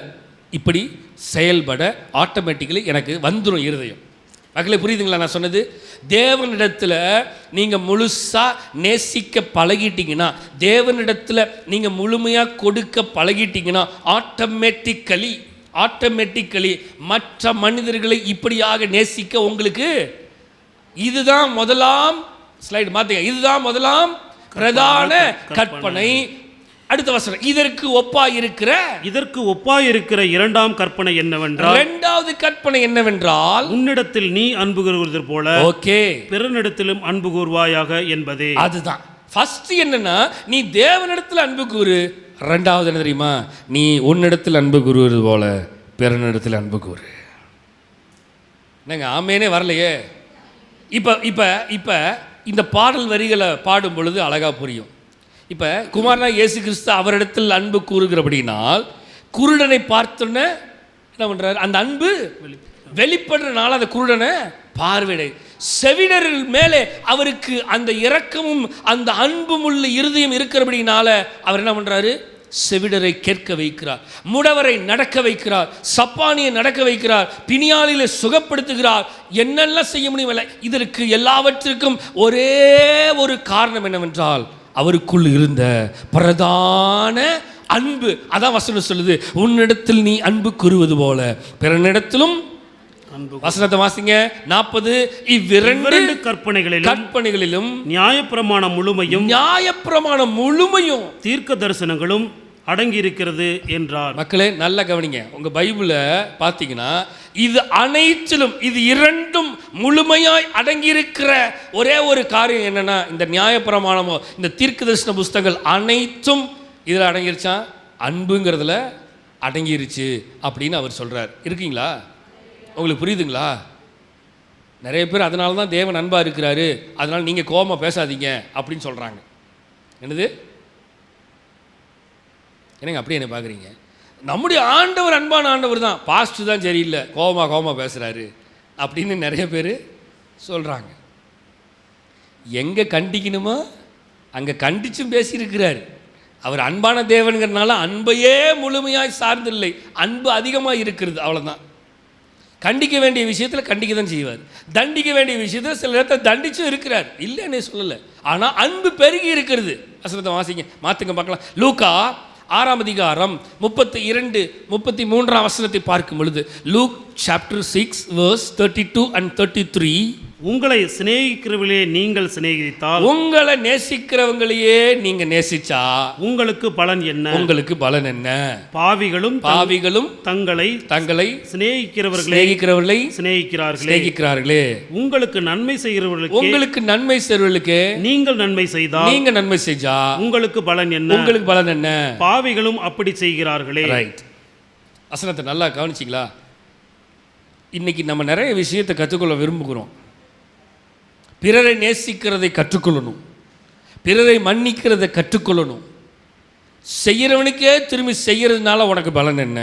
இப்படி செயல்பட ஆட்டோமேட்டிக்கலி எனக்கு வந்துடும் இருதயம். மக்களே புரியுதுங்களா நான் சொன்னது? தேவனிடத்தில் நீங்கள் முழுசாக நேசிக்க பழகிட்டீங்கன்னா, தேவனிடத்தில் நீங்கள் முழுமையாக கொடுக்க பழகிட்டீங்கன்னா, ஆட்டோமேட்டிக்கலி மற்ற மனிதர்களை இப்படியாக நேசிக்க உங்களுக்கு. இதுதான் முதலாம் ஸ்லைடு மாற்றுங்க. இதுதான் முதலாம் பிரதான கற்பனை. அடுத்த வசனம். இதற்கு ஒப்பாய் இருக்கிற இரண்டாம் கற்பனை என்னவென்றால், இரண்டாவது கற்பனை என்னவென்றால், உன்னிடத்தில் நீ அன்பு கூறுவது போல, ஓகே, பிறனிடத்திலும் அன்பு கூர்வாயாக என்பதே. அதுதான் ஃபர்ஸ்ட். என்னன்னா, நீ தேவனிடத்தில் அன்பு கூறு. ரெண்டாவது என்ன தெரியுமா? நீ உன்னிடத்தில் அன்பு கூறுவது போல பிறனிடத்தில் அன்பு கூறு. என்னங்க ஆமேனே வரலையே? இப்ப இந்த பாடல் வரிகளை பாடும் பொழுது அழகா புரியும். இப்போ குமாரனா இயேசு கிறிஸ்து அவரிடத்தில் அன்பு கூறுகிறபடினால், குருடனை பார்த்தோன்னே என்ன பண்ணுறாரு? அந்த அன்பு வெளிப்படுறனால அந்த குருடனை பார்வையிட, செவிடரில் மேலே அவருக்கு அந்த இரக்கமும் அந்த அன்பும் உள்ள இருதயம் இருக்கிறபடினால அவர் என்ன பண்ணுறாரு? செவிடரை கேட்க வைக்கிறார், முடவரை நடக்க வைக்கிறார், சப்பானியை நடக்க வைக்கிறார், பிணியாளிலே சுகப்படுத்துகிறார். என்னெல்லாம் செய்ய முடியவில்லை. இதற்கு எல்லாவற்றிற்கும் ஒரே ஒரு காரணம் என்னவென்றால், அவருக்குள் இருந்த பிரதான அன்பு. அதான் வசனம் சொல்லுது, உன்னிடத்தில் நீ அன்பு கூறுவது போல பிறனிடத்திலும் அன்பு. வசனத்தை வாசிங்க. 40. இவ்விரண்டு கற்பனைகளிலும் நியாயப்பிரமாணம் முழுமையும் தீர்க்க தரிசனங்களும் அடங்கி இருக்கிறது என்றார். மக்களே நல்ல கவனிங்க. உங்க பைபிளை பார்த்தீங்கன்னா, இது அனைத்திலும், இது இரண்டும் முழுமையாய் அடங்கியிருக்கிற ஒரே ஒரு காரியம் என்னன்னா, இந்த நியாயப்பிரமாணமோ இந்த தீர்க்க தரிசன புஸ்தகங்கள் அனைத்தும் இதில் அடங்கிருச்சா? அன்புங்கிறதுல அடங்கிருச்சு அப்படின்னு அவர் சொல்றார். இருக்கீங்களா? உங்களுக்கு புரியுதுங்களா? நிறைய பேர் அதனால தான் தேவன் அன்பா இருக்கிறாரு, அதனால நீங்க கோபமா பேசாதீங்க அப்படின்னு சொல்றாங்க. என்னது? என்னங்க அப்படி என்ன பார்க்குறீங்க? நம்முடைய ஆண்டவர் அன்பான ஆண்டவர் தான், பாஸ்டர் தான் சரியில்லை, கோபமாக பேசுகிறாரு அப்படின்னு நிறைய பேர் சொல்கிறாங்க. எங்கே கண்டிக்கணுமோ அங்கே கண்டிச்சும் பேசியிருக்கிறார். அவர் அன்பான தேவனுங்கிறனால அன்பையே முழுமையாக சார்ந்தில்லை, அன்பு அதிகமாக இருக்கிறது, அவ்வளோதான். கண்டிக்க வேண்டிய விஷயத்தில் கண்டிக்க தான் செய்வார், தண்டிக்க வேண்டிய விஷயத்தில் சில நேரத்தை தண்டிச்சும் இருக்கிறார், இல்லைன்னே சொல்லலை. ஆனால் அன்பு பெருகி இருக்கிறது. வசனத்தை வாசிங்க, மாற்றுங்க பார்க்கலாம். லூக்கா 6ஆம் அதிகாரம் 32, 33 வசனத்தை பார்க்கும் பொழுது, லூக் சாப்டர் 6 verse 32 and 33. உங்களை சிநேகிக்கிறவர்களே நீங்கள் சிநேகித்தால், உங்களை நேசிக்கிறவங்களையே நீங்க நேசிச்சா உங்களுக்கு பலன் என்ன? உங்களுக்கு பலன் என்ன? பாவிகளும் தங்களை சிநேகிக்கிறவர்களை சிநேகிக்கிறார்களே. உங்களுக்கு நன்மை செய்கிறவர்களுக்கு நீங்கள் நன்மை செய்தா உங்களுக்கு பலன் என்ன? உங்களுக்கு பலன் என்ன? பாவிகளும் அப்படி செய்கிறார்களே. ரைட். வசனத்தை நல்லா கவனிச்சிங்களா? இன்னைக்கு நம்ம நிறைய விஷயத்தை கற்றுக்கொள்ள விரும்புகிறோம். பிறரை நேசிக்கிறதை கற்றுக்கொள்ளணும், பிறரை மன்னிக்கிறதை கற்றுக்கொள்ளணும். செய்கிறவனுக்கே திரும்பி செய்கிறதுனால உனக்கு பலன் என்ன?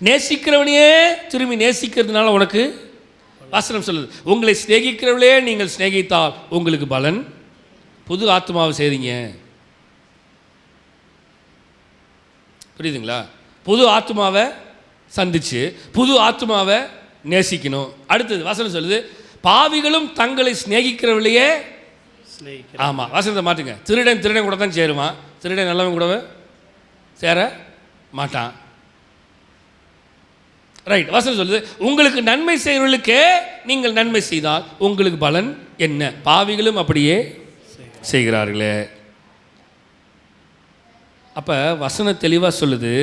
நேசிக்கிறவனையே திரும்பி நேசிக்கிறதுனால உனக்கு, வசனம் சொல்லுது, உங்களை சிநேகிக்கிறவர்களே நீங்கள் சிநேகித்தால் உங்களுக்கு பலன். புது ஆத்மாவை செய்தீங்க, புரியுதுங்களா? புது ஆத்மாவை சந்திச்சு புது ஆத்மாவை நேசிக்கணும். அடுத்தது வசனம் சொல்லுது, பாவிகளும் தங்களை சிநேகிக்கிறவர்களையே. ஆமாம், வசனத்தை மாட்டுங்க. திருடன் கூட தான் சேருவான், திருடன் நல்லவன் கூடவே சேர மாட்டான். ரைட். வசனம் சொல்லுது, உங்களுக்கு நன்மை செய்கிறவர்களுக்கே நீங்கள் நன்மை செய்தால் உங்களுக்கு பலன் என்ன? பாவிகளும் அப்படியே செய்கிறார்களே. அப்போ வசனம் தெளிவாக சொல்லுது,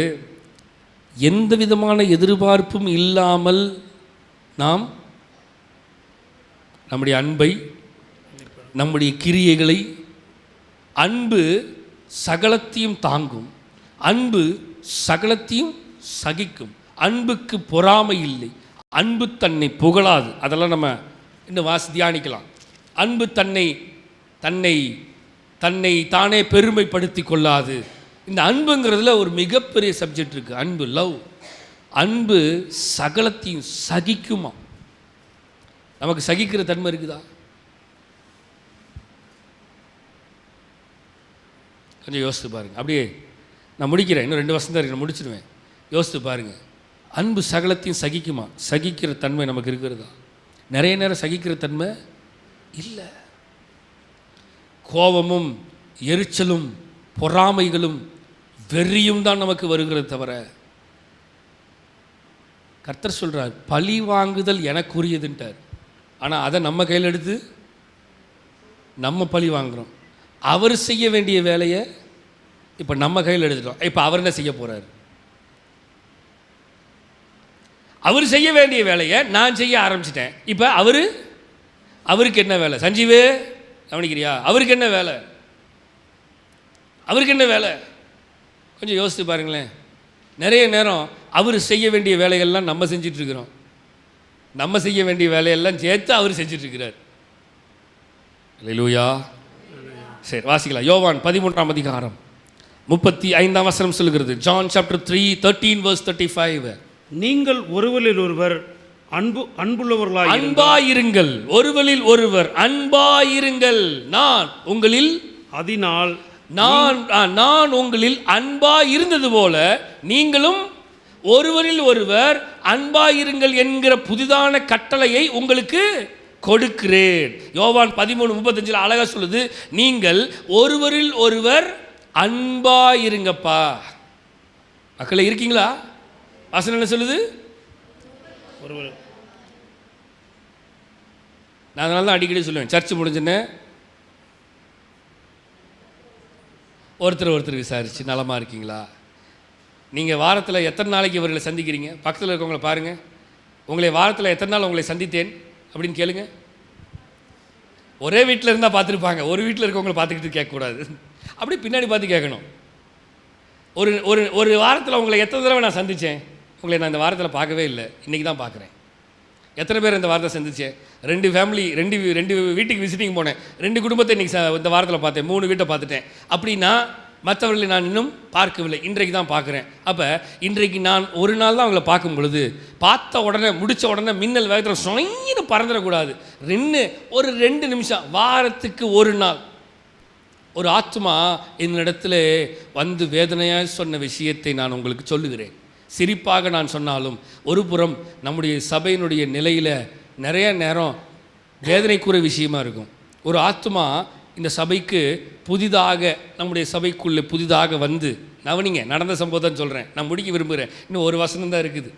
எந்த விதமான எதிர்பார்ப்பும் இல்லாமல் நாம் நம்முடைய அன்பை, நம்முடைய கிரியைகளை, அன்பு சகலத்தையும் தாங்கும், அன்பு சகலத்தையும் சகிக்கும், அன்புக்கு பொறாமை இல்லை, அன்பு தன்னை புகழாது. அதெல்லாம் நம்ம இன்னும் தியானிக்கலாம். அன்பு தன்னை தன்னை தன்னை தானே பெருமைப்படுத்தி கொள்ளாது. இந்த அன்புங்கிறதுல ஒரு மிகப்பெரிய சப்ஜெக்ட் இருக்குது. அன்பு, லவ். அன்பு சகலத்தையும் சகிக்குமா? நமக்கு சகிக்கிற தன்மை இருக்குதா? கொஞ்சம் யோசித்து பாருங்கள். அப்படியே நான் முடிக்கிறேன், இன்னும் 2 வருஷம் தான் இருக்கு, நான் முடிச்சிடுவேன். யோசித்து பாருங்கள், அன்பு சகலத்தையும் சகிக்குமா? சகிக்கிற தன்மை நமக்கு இருக்கிறதா? நிறைய நேரம் சகிக்கிற தன்மை இல்லை. கோபமும் எரிச்சலும் பொறாமைகளும் வெறியும் தான் நமக்கு வருகிறது தவிர, கர்த்தர் சொல்கிறார், பழி வாங்குதல் எனக்குரியதுன்ட்டார். ஆனால் அதை நம்ம கையில் எடுத்து நம்ம பழி வாங்குகிறோம். அவர் செய்ய வேண்டிய வேலையை இப்போ நம்ம கையில் எடுத்துட்டோம். இப்போ அவர் என்ன செய்ய போகிறார்? அவர் செய்ய வேண்டிய வேலையை நான் செய்ய ஆரம்பிச்சிட்டேன். இப்போ அவருக்கு என்ன வேலை? சஞ்சீவு கவனிக்கிறியா? அவருக்கு என்ன வேலை? அவருக்கு என்ன வேலை? கொஞ்சம் யோசித்து பாருங்களேன். நிறைய நேரம் அவர் செய்ய வேண்டிய வேலைகள்லாம் நம்ம செஞ்சிட்ருக்கிறோம். நம்ம செய்ய வேண்டிய வேலையெல்லாம் சேர்த்து அவர் செஞ்சிட்ருக்கிறார். அல்லேலூயா. சரி, வாசிக்கலாம். யோவான் 13ஆம் அதிகாரம் 35ஆம் வசனம் சொல்லுகிறது. John chapter 3:13-35. நீங்கள் ஒருவரில் ஒருவர் அன்பாயிருங்கள், ஒருவரில் ஒருவர் அன்பாயிருங்கள். நான் உங்களில் அதனால் நான் உங்களில் அன்பாய் இருந்தது போல நீங்களும் ஒருவரில் ஒருவர் அன்பாயிருங்கள் என்கிற புதிதான கட்டளையை உங்களுக்கு கொடுக்கிறேன். யோவான் 13:35 அழகா சொல்லுது, நீங்கள் ஒருவரில் ஒருவர் அன்பாயிருங்கப்பா. மக்களே இருக்கீங்களா? வசனம் என்ன சொல்லுது? ஒருவர். நான் அதனால தான் அடிக்கடி சொல்லுவேன், சர்ச்சு முடிஞ்சுன்னு ஒருத்தர் விசாரிச்சு நலமாக இருக்கீங்களா? நீங்கள் வாரத்தில் எத்தனை நாளைக்கு இவர்களை சந்திக்கிறீங்க? பக்கத்தில் இருக்கவங்களை பாருங்கள், உங்களை வாரத்தில் எத்தனை நாள் உங்களை சந்தித்தேன் அப்படின்னு கேளுங்க. ஒரே வீட்டில் இருந்தால் பார்த்துருப்பாங்க, ஒரு வீட்டில் இருக்கவங்களை பார்த்துக்கிட்டு கேட்கக்கூடாது, அப்படி பின்னாடி பார்த்து கேட்கணும். ஒரு ஒரு ஒரு வாரத்தில் உங்களை எத்தனை தடவை நான் சந்தித்தேன்? உங்களை நான் இந்த வாரத்தில் பார்க்கவே இல்லை, இன்றைக்கி தான் பார்க்குறேன். எத்தனை பேர் இந்த வாரத்தை சந்தித்தேன்? 2 ஃபேமிலி, 2 வீட்டுக்கு விசிட்டிங் போனேன், 2 குடும்பத்தை இன்றைக்கி இந்த வாரத்தில் பார்த்தேன், 3 வீட்டை பார்த்துட்டேன். அப்படின்னா மற்றவர்களை நான் இன்னும் பார்க்கவில்லை, இன்றைக்கு தான் பார்க்குறேன். அப்போ இன்றைக்கு நான் ஒரு நாள் தான் அவங்கள பார்க்கும் பொழுது, பார்த்த உடனே முடித்த உடனே மின்னல் வேகத்தில் சொயின்னு பறந்துடக்கூடாது. ஒரு 2 நிமிஷம், வாரத்துக்கு ஒரு நாள் ஒரு ஆத்மா என்னிடத்தில் வந்து வேதனையாக சொன்ன விஷயத்தை நான் உங்களுக்கு சொல்லுகிறேன். சிரிப்பாக நான் சொன்னாலும் ஒரு புறம் நம்முடைய சபையினுடைய நிலையில் நிறைய நேரம் வேதனைக்குரிய விஷயமா இருக்கும். ஒரு ஆத்மா இந்த சபைக்கு புதிதாக, நம்முடைய சபைக்குள்ளே புதிதாக வந்து, நவனிங்க நடந்த சம்பவம் சொல்கிறேன், நான் முடிக்க விரும்புகிறேன், இன்னும் ஒரு வசனம் தான் இருக்குது.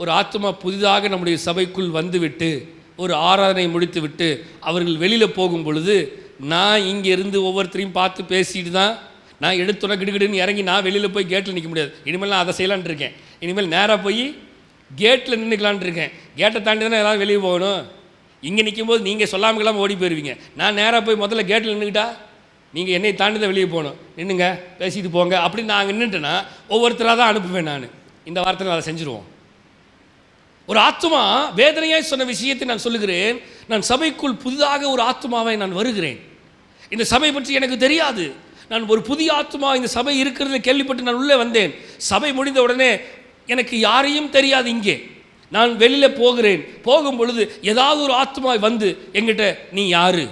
ஒரு ஆத்மா புதிதாக நம்முடைய சபைக்குள் வந்துவிட்டு ஒரு ஆராதனை முடித்து விட்டு அவர்கள் வெளியில் போகும் பொழுது, நான் இங்கே இருந்து ஒவ்வொருத்தரையும் பார்த்து பேசிட்டு தான் நான் எடுத்துன கிடுகிடுன்னு இறங்கி நான் வெளியில் போய் கேட்டில் நிற்க முடியாது. இனிமேல் நான் அதை செய்யலான் இருக்கேன். இனிமேல் நேராக போய் கேட்டில் நின்றுக்கலான் இருக்கேன். கேட்டை தாண்டி தானே எல்லாம் வெளியே போகணும். இங்கே நிற்கும்போது நீங்கள் சொல்லாமலாம் ஓடி போயிடுவீங்க. நான் நேராக போய் முதல்ல கேட்டில் நின்றுக்கிட்டா நீங்கள் என்னை தாண்டி தான் வெளியே போகணும், நின்றுங்க பேசிட்டு போங்க அப்படின்னு நான் நின்றுட்டேன்னா ஒவ்வொருத்தராக தான் அனுப்புவேன். நான் இந்த வாரத்தில் அதை செஞ்சுருவோம். ஒரு ஆத்மா வேதனையாய் சொன்ன விஷயத்தை நான் சொல்லுகிறேன். நான் சபைக்குள் புதிதாக ஒரு ஆத்மாவை நான் வருகிறேன். இந்த சபை பற்றி எனக்கு தெரியாது. நான் ஒரு புதிய ஆத்மா இந்த சபை இருக்கிறது கேள்விப்பட்டு நான் உள்ளே வந்தேன். சபை முடிந்த உடனே எனக்கு யாரையும் தெரியாது. இங்கே நான் வெளியில் போகிறேன். போகும் பொழுது ஏதாவது ஒரு ஆத்மா வந்து எங்கிட்ட, நீ யாரு,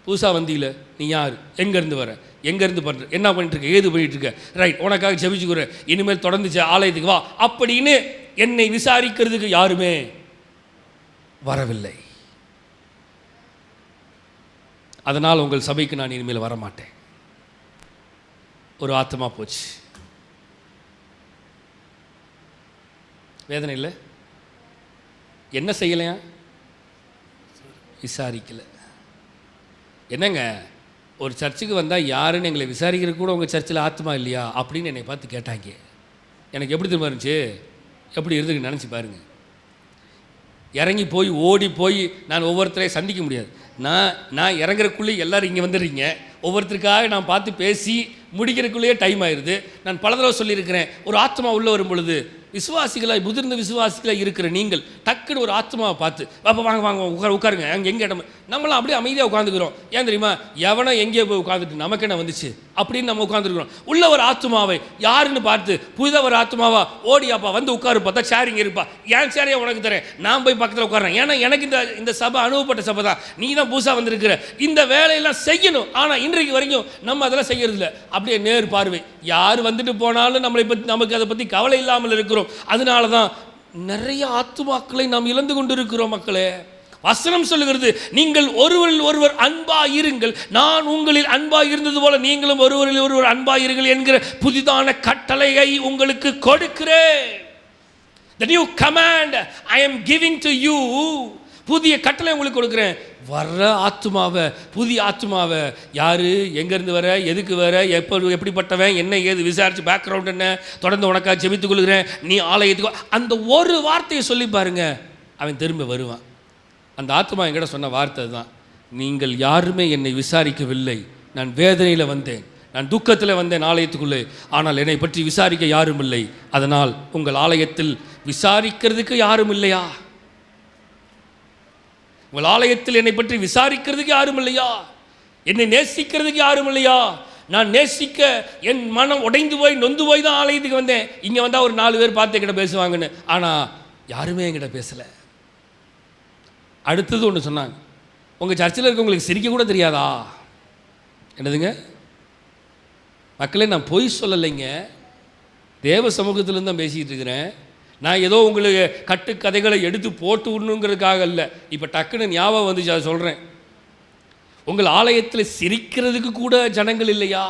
புதுசாக வந்தீல, நீ யார், எங்கேருந்து வர, எங்கேருந்து பண்ணுற, என்ன பண்ணிட்டுருக்க, ஏது பண்ணிகிட்ருக்க, ரைட் உனக்காக ஜெபிச்சுக்கிற, இனிமேல் தொடர்ந்து ஆலயத்துக்கு வா அப்படின்னு என்னை விசாரிக்கிறதுக்கு யாருமே வரவில்லை. அதனால் உங்கள் சபைக்கு நான் இனிமேல் வரமாட்டேன். ஒரு ஆத்மா போச்சு. வேதனை இல்லை. என்ன செய்யலையா? விசாரிக்கலை. என்னங்க, ஒரு சர்ச்சுக்கு வந்தால் யாருன்னு எங்களை விசாரிக்கிற கூட உங்கள் சர்ச்சில் ஆத்மா இல்லையா அப்படின்னு என்னை பார்த்து கேட்டாங்க. எனக்கு எப்படி திரும்ப இருந்துச்சு, எப்படி இருந்துக்கு நினச்சி பாருங்கள். இறங்கி போய் ஓடி போய் நான் ஒவ்வொருத்தரையும் சந்திக்க முடியாது. நான் இறங்குறக்குள்ளே எல்லோரும் இங்கே வந்துடுறீங்க. ஒவ்வொருத்தருக்காக நான் பார்த்து பேசி முடிக்கிறதுக்குள்ளேயே டைம் ஆயிடுது. நான் பல தடவை சொல்லியிருக்கிறேன், ஒரு ஆத்மா உள்ளே வரும் பொழுது விசுவாசிகளாக, முதிர்ந்த விசுவாசிகளாக இருக்கிற நீங்கள் டக்குன்னு ஒரு ஆத்மாவை பார்த்து அப்போ வாங்க வாங்க உட்காருங்க, அங்கே எங்கே இடம், நம்மளாம் அப்படியே அமைதியாக உட்காந்துக்கிறோம். ஏன் தெரியுமா? எவனோ எங்கேயோ போய் உட்காந்துட்டு நமக்கு என்ன வந்துச்சு அப்படின்னு நம்ம உட்காந்துருக்கிறோம். உள்ள ஒரு ஆத்மாவை யாருன்னு பார்த்து புதிதாக ஒரு ஆத்மாவா ஓடியாப்பா வந்து உட்காரு, பார்த்தா ஷேரிங் இருப்பா, ஏன் சேரையா உனக்கு தரேன், நான் போய் பக்கத்தில் உட்காரேன். ஏன்னா எனக்கு இந்த சபை அனுபவப்பட்ட சபை தான், நீ தான் புதுசாக வந்திருக்கிற, இந்த வேலையெல்லாம் செய்யணும். ஆனால் இன்றைக்கு வரைக்கும் நம்ம அதெல்லாம் செய்யறது இல்லை. அப்படியே நேர் பார்வை, யார் வந்துட்டு போனாலும் நம்மளை பற்றி, நமக்கு அதை பற்றி கவலை இல்லாமல் இருக்கிறோம். அதனால தான் நிறைய ஆத்துமாக்களை நாம் இழந்து கொண்டிருக்கிறோம். மக்களே, வசனம் சொல்லுகிறது, நீங்கள் ஒருவரில் ஒருவர் அன்பாயிருங்கள், நான் உங்களில் அன்பாயிருந்தது போல நீங்களும் ஒருவரில் ஒருவர் அன்பாயிருங்கள் என்கிற புதிதான கட்டளையை உங்களுக்கு கொடுக்கிறேன். The new command I am giving to you. புதிய கட்டளை உங்களுக்கு கொடுக்குறேன். வர்ற ஆத்மாவை, புதிய ஆத்மாவை, யாரு, எங்கேருந்து வர, எதுக்கு வர, எப்படிப்பட்டவன், என்ன ஏது விசாரிச்சு பேக்ரவுண்ட் என்ன, தொடர்ந்து உனக்காக ஜெபித்துக் கொள்கிறேன், நீ ஆலயத்துக்கு, அந்த ஒரு வார்த்தையை சொல்லி பாருங்க, அவன் திரும்ப வருவான். அந்த ஆத்மா என்கிட்ட சொன்ன வார்த்தை தான், நீங்கள் யாருமே என்னை விசாரிக்கவில்லை, நான் வேதனையில் வந்தேன், நான் துக்கத்தில் வந்தேன் ஆலயத்துக்குள்ளே, ஆனால் என்னை பற்றி விசாரிக்க யாரும் இல்லை. அதனால் உங்கள் ஆலயத்தில் விசாரிக்கிறதுக்கு யாரும் இல்லையா? உங்கள் ஆலயத்தில் என்னை பற்றி விசாரிக்கிறதுக்கு யாரும் இல்லையா? என்னை நேசிக்கிறதுக்கு யாரும் இல்லையா? நான் நேசிக்க என் மனம் உடைந்து போய் நொந்து போய் தான் ஆலயத்துக்கு வந்தேன். இங்கே வந்தால் ஒரு 4 பேர் பார்த்து என்கிட்ட பேசுவாங்கன்னு, ஆனால் யாருமே என்கிட்ட பேசலை. அடுத்தது ஒன்று சொன்னாங்க, உங்கள் சர்ச்சில் இருக்கவங்களுக்கு சிரிக்க கூட தெரியாதா? என்னதுங்க மக்களே, நான் பொய் சொல்லலைங்க, தேவ சமூகத்திலேருந்து தான் பேசிக்கிட்டு இருக்கிறேன். நான் ஏதோ உங்களுக்கு கட்டுக்கதைகளை எடுத்து போட்டு விடணுங்கிறதுக்காக இல்லை. இப்போ டக்குன்னு ஞாபகம் வந்துச்சு, அதை சொல்கிறேன். உங்கள் ஆலயத்தில் சிரிக்கிறதுக்கு கூட ஜனங்கள் இல்லையா?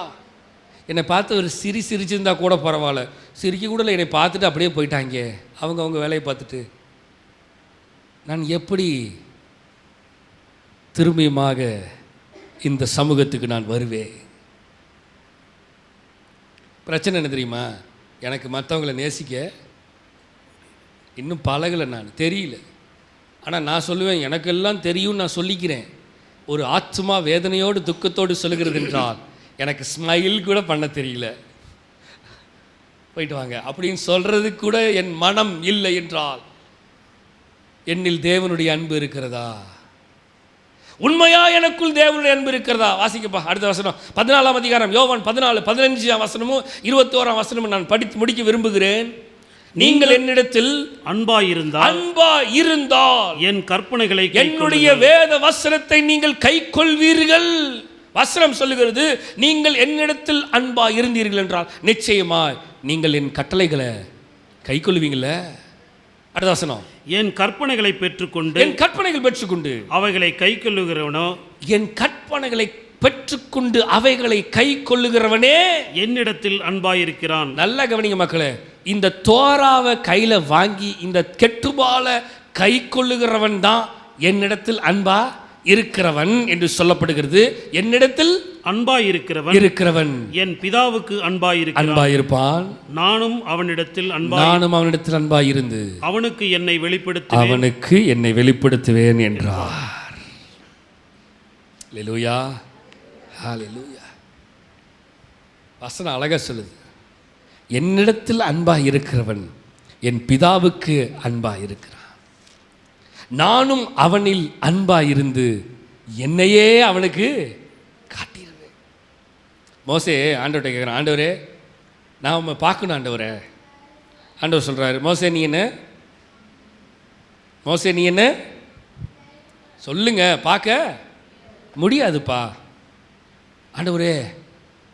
என்னை பார்த்து ஒரு சிரிச்சிருந்தா கூட பரவாயில்ல, சிரிக்க கூட இல்லை, என்னை பார்த்துட்டு அப்படியே போயிட்டாங்க, அவங்க வேலையை பார்த்துட்டு. நான் எப்படி திரும்பியுமாக இந்த சமூகத்துக்கு நான் வருவேன்? பிரச்சனை என்ன தெரியுமா? எனக்கு மற்றவங்களை நேசிக்க இன்னும் பழகலை, நான் தெரியல. ஆனால் நான் சொல்லுவேன், எனக்கெல்லாம் தெரியும், நான் சொல்லிக்கிறேன். ஒரு ஆத்மா வேதனையோடு துக்கத்தோடு சொல்லுகிறது என்றால் எனக்கு ஸ்மைல் கூட பண்ண தெரியல, போயிட்டு வாங்க அப்படின்னு சொல்கிறது கூட என் மனம் இல்லை என்றால் என்னில் தேவனுடைய அன்பு இருக்கிறதா? உண்மையா எனக்குள் தேவனுடைய அன்பு இருக்கிறதா? வாசிக்கப்பா அடுத்த வசனம், 14ஆம் அதிகாரம் யோவான் 14, 15ஆம் வசனமும் 21ஆம் வசனமும் நான் படித்து முடிக்க விரும்புகிறேன். நீங்கள் என்னிடத்தில் அன்பாயிருந்தால் என் கற்பனைகளை, என்னுடைய வேத வசனத்தை நீங்கள் கைக்கொள்வீர்கள். வசனம் சொல்லுகிறது, நீங்கள் என்னிடத்தில் அன்பாய் இருந்தீர்கள் என்றால் நிச்சயமாய் நீங்கள் என் கட்டளைகளை கைக்கொள்வீங்கள. அடுத்த வசனம், என் கற்பனைகளை பெற்றுக்கொண்டு, என் கற்பனைகள் பெற்றுக்கொண்டு அவைகளை கை கொள்ளுகிறவனோ, என் கற்பனைகளை பெற்றுக்கொண்டு அவைகளை கை கொள்ளுகிறவனே என்னிடத்தில் அன்பாயிருக்கிறான். நல்லா கவனிங்க மக்களே, இந்த தோராவை கையில வாங்கி இந்த கெட்டுபால கை கொள்ளுகிறவன் தான் என்னிடத்தில் அன்பா இருக்கிறவன் என்று சொல்லப்படுகிறது. என்னிடத்தில் அன்பாயிருக்கிறவன் என் பிதாவுக்கு அன்பாயிருப்பான், நானும் அவனிடத்தில் அன்பாயிருந்து அவனுக்கு என்னை வெளிப்படுத்துவேன் என்றார். அல்லேலூயா, ஹல்லேலூயா. வசனம் அழகா சொல்லுது, என்னிடத்தில் அன்பாய் இருக்கிறவன் என் பிதாவுக்கு அன்பாய் இருக்கிறான், நானும் அவனில் அன்பாயிருந்து என்னையே அவனுக்கு காட்டிடுவேன். மோசே ஆண்டவர்கிட்ட கேட்குறான், ஆண்டவரே நான் உண்மை பார்க்கணும் ஆண்டவரே. ஆண்டவர் சொல்கிறாரு, மோசே நீ என்ன சொல்லுங்க, பார்க்க முடியாதுப்பா. ஆண்டவரே,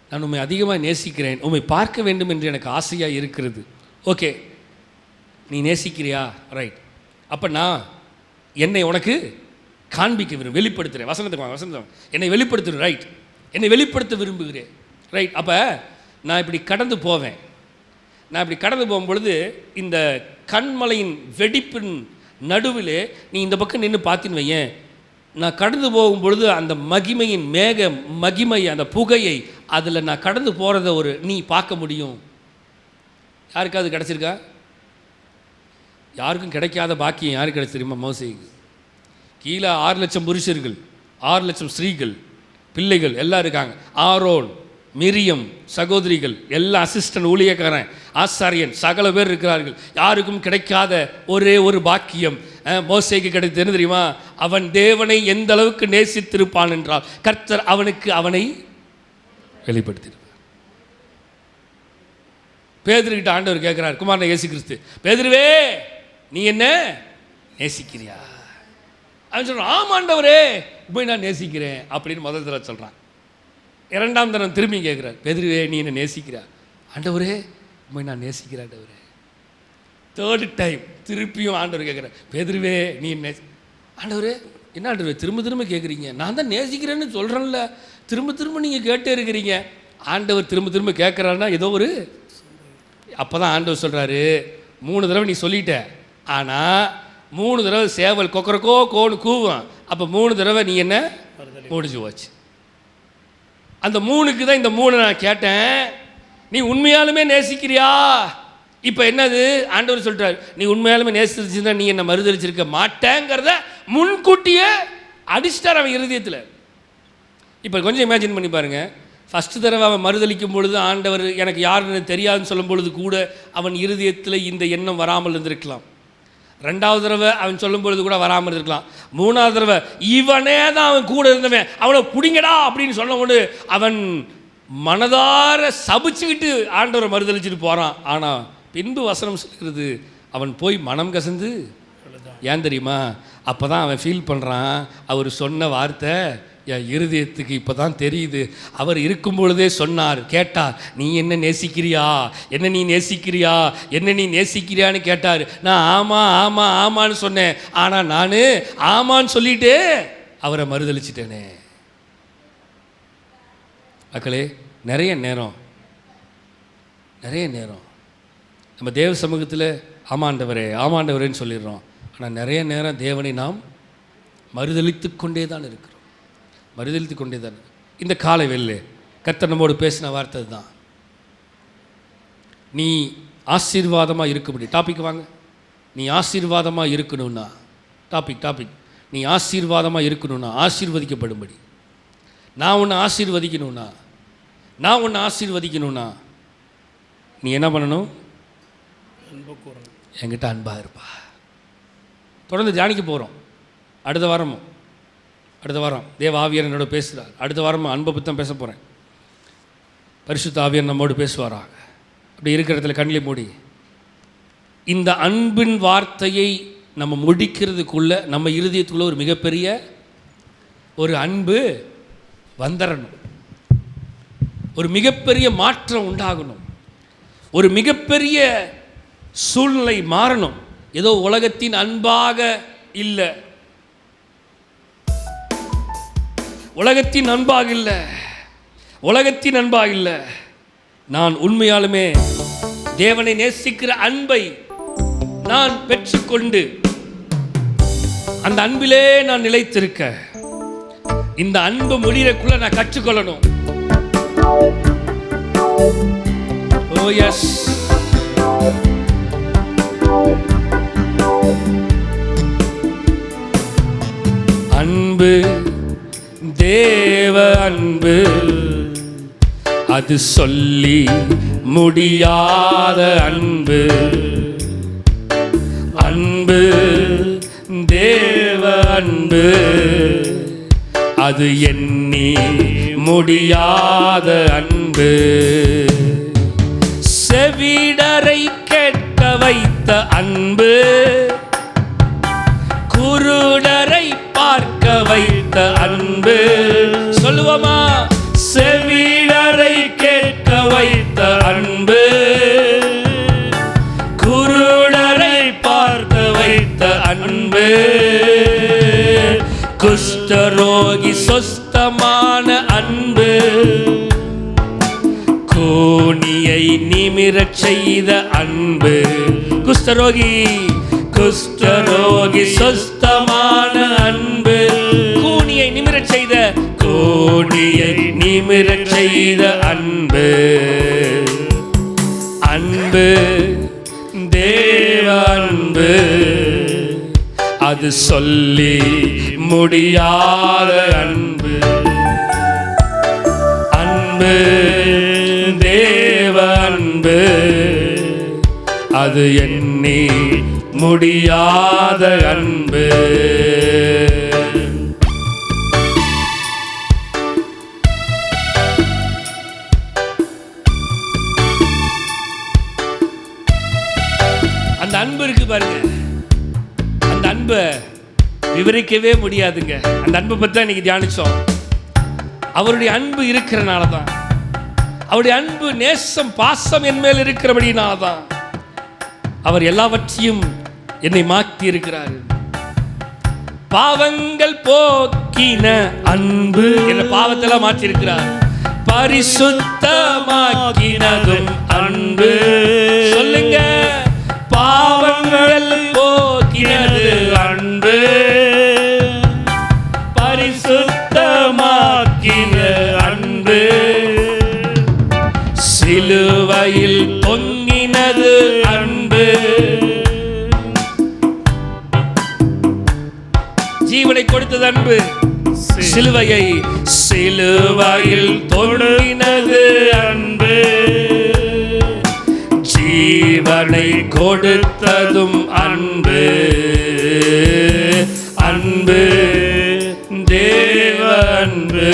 நான் உம்மை அதிகமாக நேசிக்கிறேன், உம்மை பார்க்க வேண்டும் என்று எனக்கு ஆசையாக இருக்கிறது. ஓகே, நீ நேசிக்கிறியா? ரைட். அப்போ நான் என்னை உனக்கு காண்பிக்க வெளிப்படுத்துகிறேன். வசனத்துக்கு என்னை வெளிப்படுத்துகிறேன். ரைட், என்னை வெளிப்படுத்த விரும்புகிறேன். ரைட். அப்போ நான் இப்படி கடந்து போவேன். நான் இப்படி கடந்து போகும்பொழுது இந்த கண்மலையின் வெடிப்பின் நடுவில் நீ இந்த பக்கம் நின்று பார்த்தின்னு வையேன், நான் கடந்து போகும்பொழுது அந்த மகிமையின் மகிமை, அந்த புகையை அதில் நான் கடந்து போகிறத நீ பார்க்க முடியும். யாருக்காவது கிடச்சிருக்கா? யாருக்கும் கிடைக்காத பாக்கியம் யாருக்கு கிடச்சி தெரியுமா? மோசேக்கு. கீழே 6 லட்சம் புருஷர்கள், 6 லட்சம் ஸ்திரீகள், பிள்ளைகள் எல்லாம் இருக்காங்க. ஆரோன், மிரியம், சகோதரிகள், எல்லா அசிஸ்டன்ட், ஊழியக்காரன், ஆசாரியன், சகல பேர் இருக்கிறார்கள். யாருக்கும் கிடைக்காத ஒரே ஒரு பாக்கியம் மோசேக்கு கிடைத்தது. என்ன தெரியுமா? அவன் தேவனை எந்த அளவுக்கு நேசித்திருப்பான் என்றால் கர்த்தர் அவனை வெளிப்படுத்தியிருப்பார். பேதுருக்கிட்ட ஆண்டவர் கேட்கிறார், குமாரனை இயேசு கிறிஸ்து, பேதுருவே, நீ என்ன நேசிக்கிறியா? அவன் சொல்கிறான், ஆமாண்டவரே, போய் நான் நேசிக்கிறேன் அப்படின்னு முதல் தடவை சொல்கிறான். 2ஆம் தரம் திரும்பி கேட்குறார், பேதுருவே, நீ என்ன நேசிக்கிறா? ஆண்டவரே, போய் நான் நேசிக்கிறேன் ஆண்டவரே. 3rd டைம் திருப்பியும் ஆண்டவர் கேட்குறேன், பேதுருவே, நீ ஆண்டவரே, என்ன ஆண்டவரே திரும்ப கேட்குறீங்க? நான் தான் நேசிக்கிறேன்னு சொல்கிறேன்ல, திரும்ப நீங்கள் கேட்டே இருக்கிறீங்க. ஆண்டவர் திரும்ப கேட்குறாருன்னா ஏதோ அப்போ தான் ஆண்டவர் சொல்கிறாரு, 3 தடவை நீ சொல்லிட்ட, ஆனால் 3 தடவை சேவல் கொக்கரக்கோ கோன்னு கூவும். அப்போ 3 தடவை நீ என்ன முடிஞ்சு போச்சு. அந்த 3க்கு தான் இந்த 3 நான் கேட்டேன். நீ உண்மையாலுமே நேசிக்கிறியா? இப்போ என்னது? ஆண்டவர் சொல்கிறார், நீ உண்மையாலுமே நேசிச்சிருந்தா நீ என்ன மறுதளிச்சிருக்க மாட்டேங்கிறத முன்கூட்டியே அடிச்சிட்டார் அவன் இருதயத்தில். இப்போ கொஞ்சம் இமேஜின் பண்ணி பாருங்கள். ஃபஸ்ட்டு தடவை அவன் மறுதளிக்கும் பொழுது ஆண்டவர் எனக்கு யாருன்னு தெரியாதுன்னு சொல்லும் பொழுது கூட அவன் இருதயத்தில் இந்த எண்ணம் வராமல் இருந்திருக்கலாம். 2வது தடவை அவன் சொல்லும் பொழுது கூட வராமல் இருந்திருக்கலாம். 3வது தடவை இவனே தான் அவன் கூட இருந்தவன், அவனை பிடிங்கடா அப்படின்னு சொன்னபோது அவன் மனதார சபிச்சுக்கிட்டு ஆண்டவரை மறுதளிச்சுட்டு போகிறான். ஆனால் பின்பு வசனம் சொல்கிறது, அவன் போய் மனம் கசந்து. ஏன் தெரியுமா? அப்போ தான் அவன் ஃபீல் பண்ணுறான், அவர் சொன்ன வார்த்தை என் இருதயத்துக்கு இப்போ தான் தெரியுது. அவர் இருக்கும் பொழுதே சொன்னார், கேட்டார், நீ என்ன நேசிக்கிறியா, என்ன நீ நேசிக்கிறியா, என்ன நீ நேசிக்கிறியான்னு கேட்டார். நான் ஆமான்னு சொன்னேன். ஆனால் நான் ஆமான்னு சொல்லிட்டு அவரை மறுதளிச்சிட்டேனே. மக்களே, நிறைய நேரம் நம்ம தேவ சமூகத்தில் ஆமாண்டவரேன்னு சொல்லிடுறோம். ஆனால் நிறைய நேரம் தேவனை நாம் மறுதளித்து கொண்டே தான் இருக்கிறோம். இந்த காலை வெள்ளை கர்த்தர் நம்மோடு பேசின வார்த்தை தான், நீ ஆசீர்வாதமாக இருக்கும்படி. டாபிக் வாங்க. நீ ஆசீர்வாதமாக இருக்கணும்னா டாபிக் நீ ஆசீர்வாதமாக இருக்கணும்னா, ஆசீர்வதிக்கப்படும்படி, நான் உன்னை ஆசீர்வதிக்கணும்னா நீ என்ன பண்ணணும்? என்கிட்ட அன்பாக இருப்பா. தொடர்ந்து தியானிக்க போகிறோம். அடுத்த வாரம் தேவ ஆவியர் என்னோட பேசுகிறார். அடுத்த வாரம் அன்பை பற்றி தான் பேச போகிறேன். பரிசுத்த ஆவியர் நம்மோடு பேசுவாராக. அப்படி இருக்கிற இடத்துல கண்ணிலே மூடி இந்த அன்பின் வார்த்தையை நம்ம முடிக்கிறதுக்குள்ள நம்ம இருதயத்துக்குள்ள ஒரு மிகப்பெரிய ஒரு அன்பு வந்துடணும். ஒரு மிகப்பெரிய மாற்றம் உண்டாகணும். ஒரு மிகப்பெரிய சூழ்நிலை மாறணும். ஏதோ உலகத்தின் அன்பாக இல்லை, உலகத்தின் அன்பாக இல்லை. நான் உண்மையாலுமே தேவனை நேசிக்கிற அன்பை நான் பெற்றுக்கொண்டு அந்த அன்பிலே நான் நிலைத்திருக்க, இந்த அன்பு முடியறக்குள்ள நான் கற்றுக்கொள்ளணும். ஓ எஸ், அன்பு, தேவ அன்பு, அது சொல்லி முடியாத அன்பு. அன்பு, தேவ அன்பு, அது எண்ணி முடியாத அன்பு. செவிடரை கேட்க வைத்த அன்பு, குருடரை பார்க்க வைத்த அன்பு, அன்பு, கூனியை நிமிரச் செய்த அன்பு, குஷ்டரோகி சொஸ்தமான அன்பு, கூனியை நிமிரச் செய்த அன்பு, அன்பு தேவ அன்பு, அது சொல்லி முடியாத அன்பு, அன்பு தேவ அன்பு, அது எண்ணி முடியாத அன்பு. அந்த அன்பு இருக்கு பாருங்க, அந்த அன்பை விவரிக்கவே முடியாதுங்க. அந்த அன்பை பற்றி தான் இன்னைக்கு தியானிச்சோம். அவருடைய அன்பு இருக்கிறனால தான், அவருடைய அன்பு நேசம் பாசம் என் மேல் இருக்கிறபடினால தான் அவர் எல்லாவற்றையும் என்னை மாற்றி இருக்கிறார். பாவங்கள் போக்கின அன்பு, என்ன பாவத்தெல்லாம் மாற்றி இருக்கிறார். பரிசுத்தமாக்கினதும் அன்பு, சொல்லுங்க. பாவங்கள் போக்கினது அன்பு, பரிசுத்தமாக்கின அன்பு, சிலுவையில் தொங்கினது அன்பு, ஜீவனை கொடுத்தது அன்பு, சிலுவையில் தொங்கினது அன்பு, ஜீவனை கொடுத்ததும் அன்பு, அன்பு தேவ அன்பு,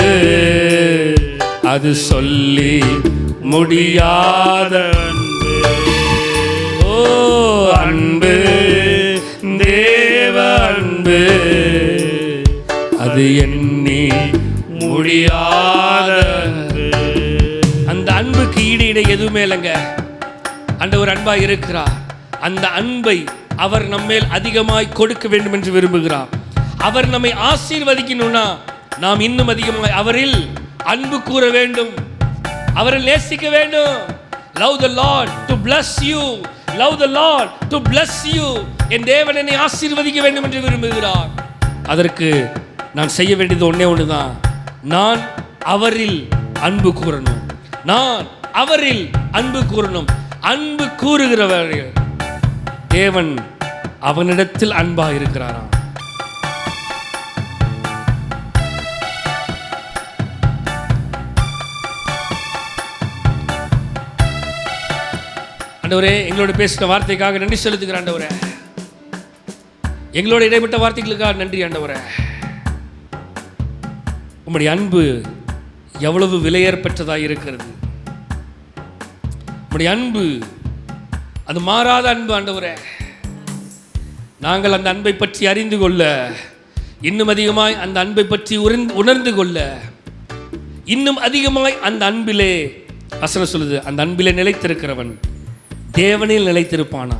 அது சொல்லி முடியாத அன்பு. ஓ அன்பு தேவ அன்பு, அது எண்ணி முடியாத அன்பு. அந்த அன்புக்கு ஈடு எதுவுமே இல்லைங்க. ஆண்டவர் அன்பாய் இருக்கிறார். அந்த அன்பை அவர் நம்மேல் அதிகமாய் கொடுக்க வேண்டும் என்று விரும்புகிறார். அவர் நம்மை ஆசீர்வதிக்கணும்னா நாம் இன்னும் அதிகமாய் அவரில் அன்பு கூற வேண்டும், அவரை நேசிக்க வேண்டும். Love the Lord to bless you. Love the Lord to bless you. என் தேவன் என்னை ஆசீர்வதிக்க வேண்டும் என்று விரும்புகிறார். அதற்கு நான் செய்ய வேண்டியது ஒண்ணே ஒண்ணுதான். நான் அவரில் அன்பு கூறணும். நான் அவரில் அன்பு கூறணும். அன்பு கூறுகிறவர்கள் தேவன் அவனிடத்தில் அன்பாக இருக்கிறாராம். ஆண்டவரே, எங்களோட பேசின வார்த்தைக்காக நன்றி செலுத்துகிறேன் ஆண்டவரே. எங்களோட இடைப்பட்ட வார்த்தைகளுக்காக நன்றி ஆண்டவரே. உம்முடைய அன்பு எவ்வளவு விலையேறப்பட்டதாக இருக்கிறது. உம்முடைய அன்பு அது மாறாத அன்பு ஆண்டவரே. நாங்கள் அந்த அன்பை பற்றி அறிந்து கொள்ள, இன்னும் அதிகமாய் அந்த அன்பை பற்றி உணர்ந்து கொள்ள, இன்னும் அதிகமாய் அந்த அன்பிலே, வசனம் சொல்லுது, அந்த அன்பிலே நிலைத்திருக்கிறவன் தேவனில் நிலைத்திருப்பானா.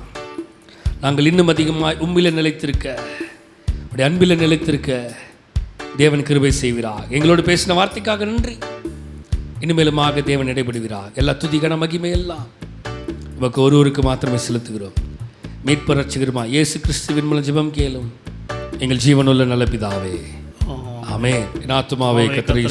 நாங்கள் இன்னும் அதிகமாய் உம்மிலே நிலைத்திருக்க, உடைய அன்பிலே நிலைத்திருக்க தேவன் கிருபை செய்கிறார். எங்களோடு பேசின வார்த்தைக்காக நன்றி. இனிமேலுமாக தேவன் இடைபடுகிறார். எல்லா துதிகன மகிமை எல்லாம் நமக்கு ஒருவருக்கு மாத்திரமே செலுத்துகிறோம். மீட்பர் ரட்சகருமா இயேசு கிறிஸ்துவின் மூலம் ஜெபம் கேளும் எங்கள் ஜீவனுள்ள நல்ல பிதாவே, ஆமென். என் ஆத்துமாவே கர்த்தரை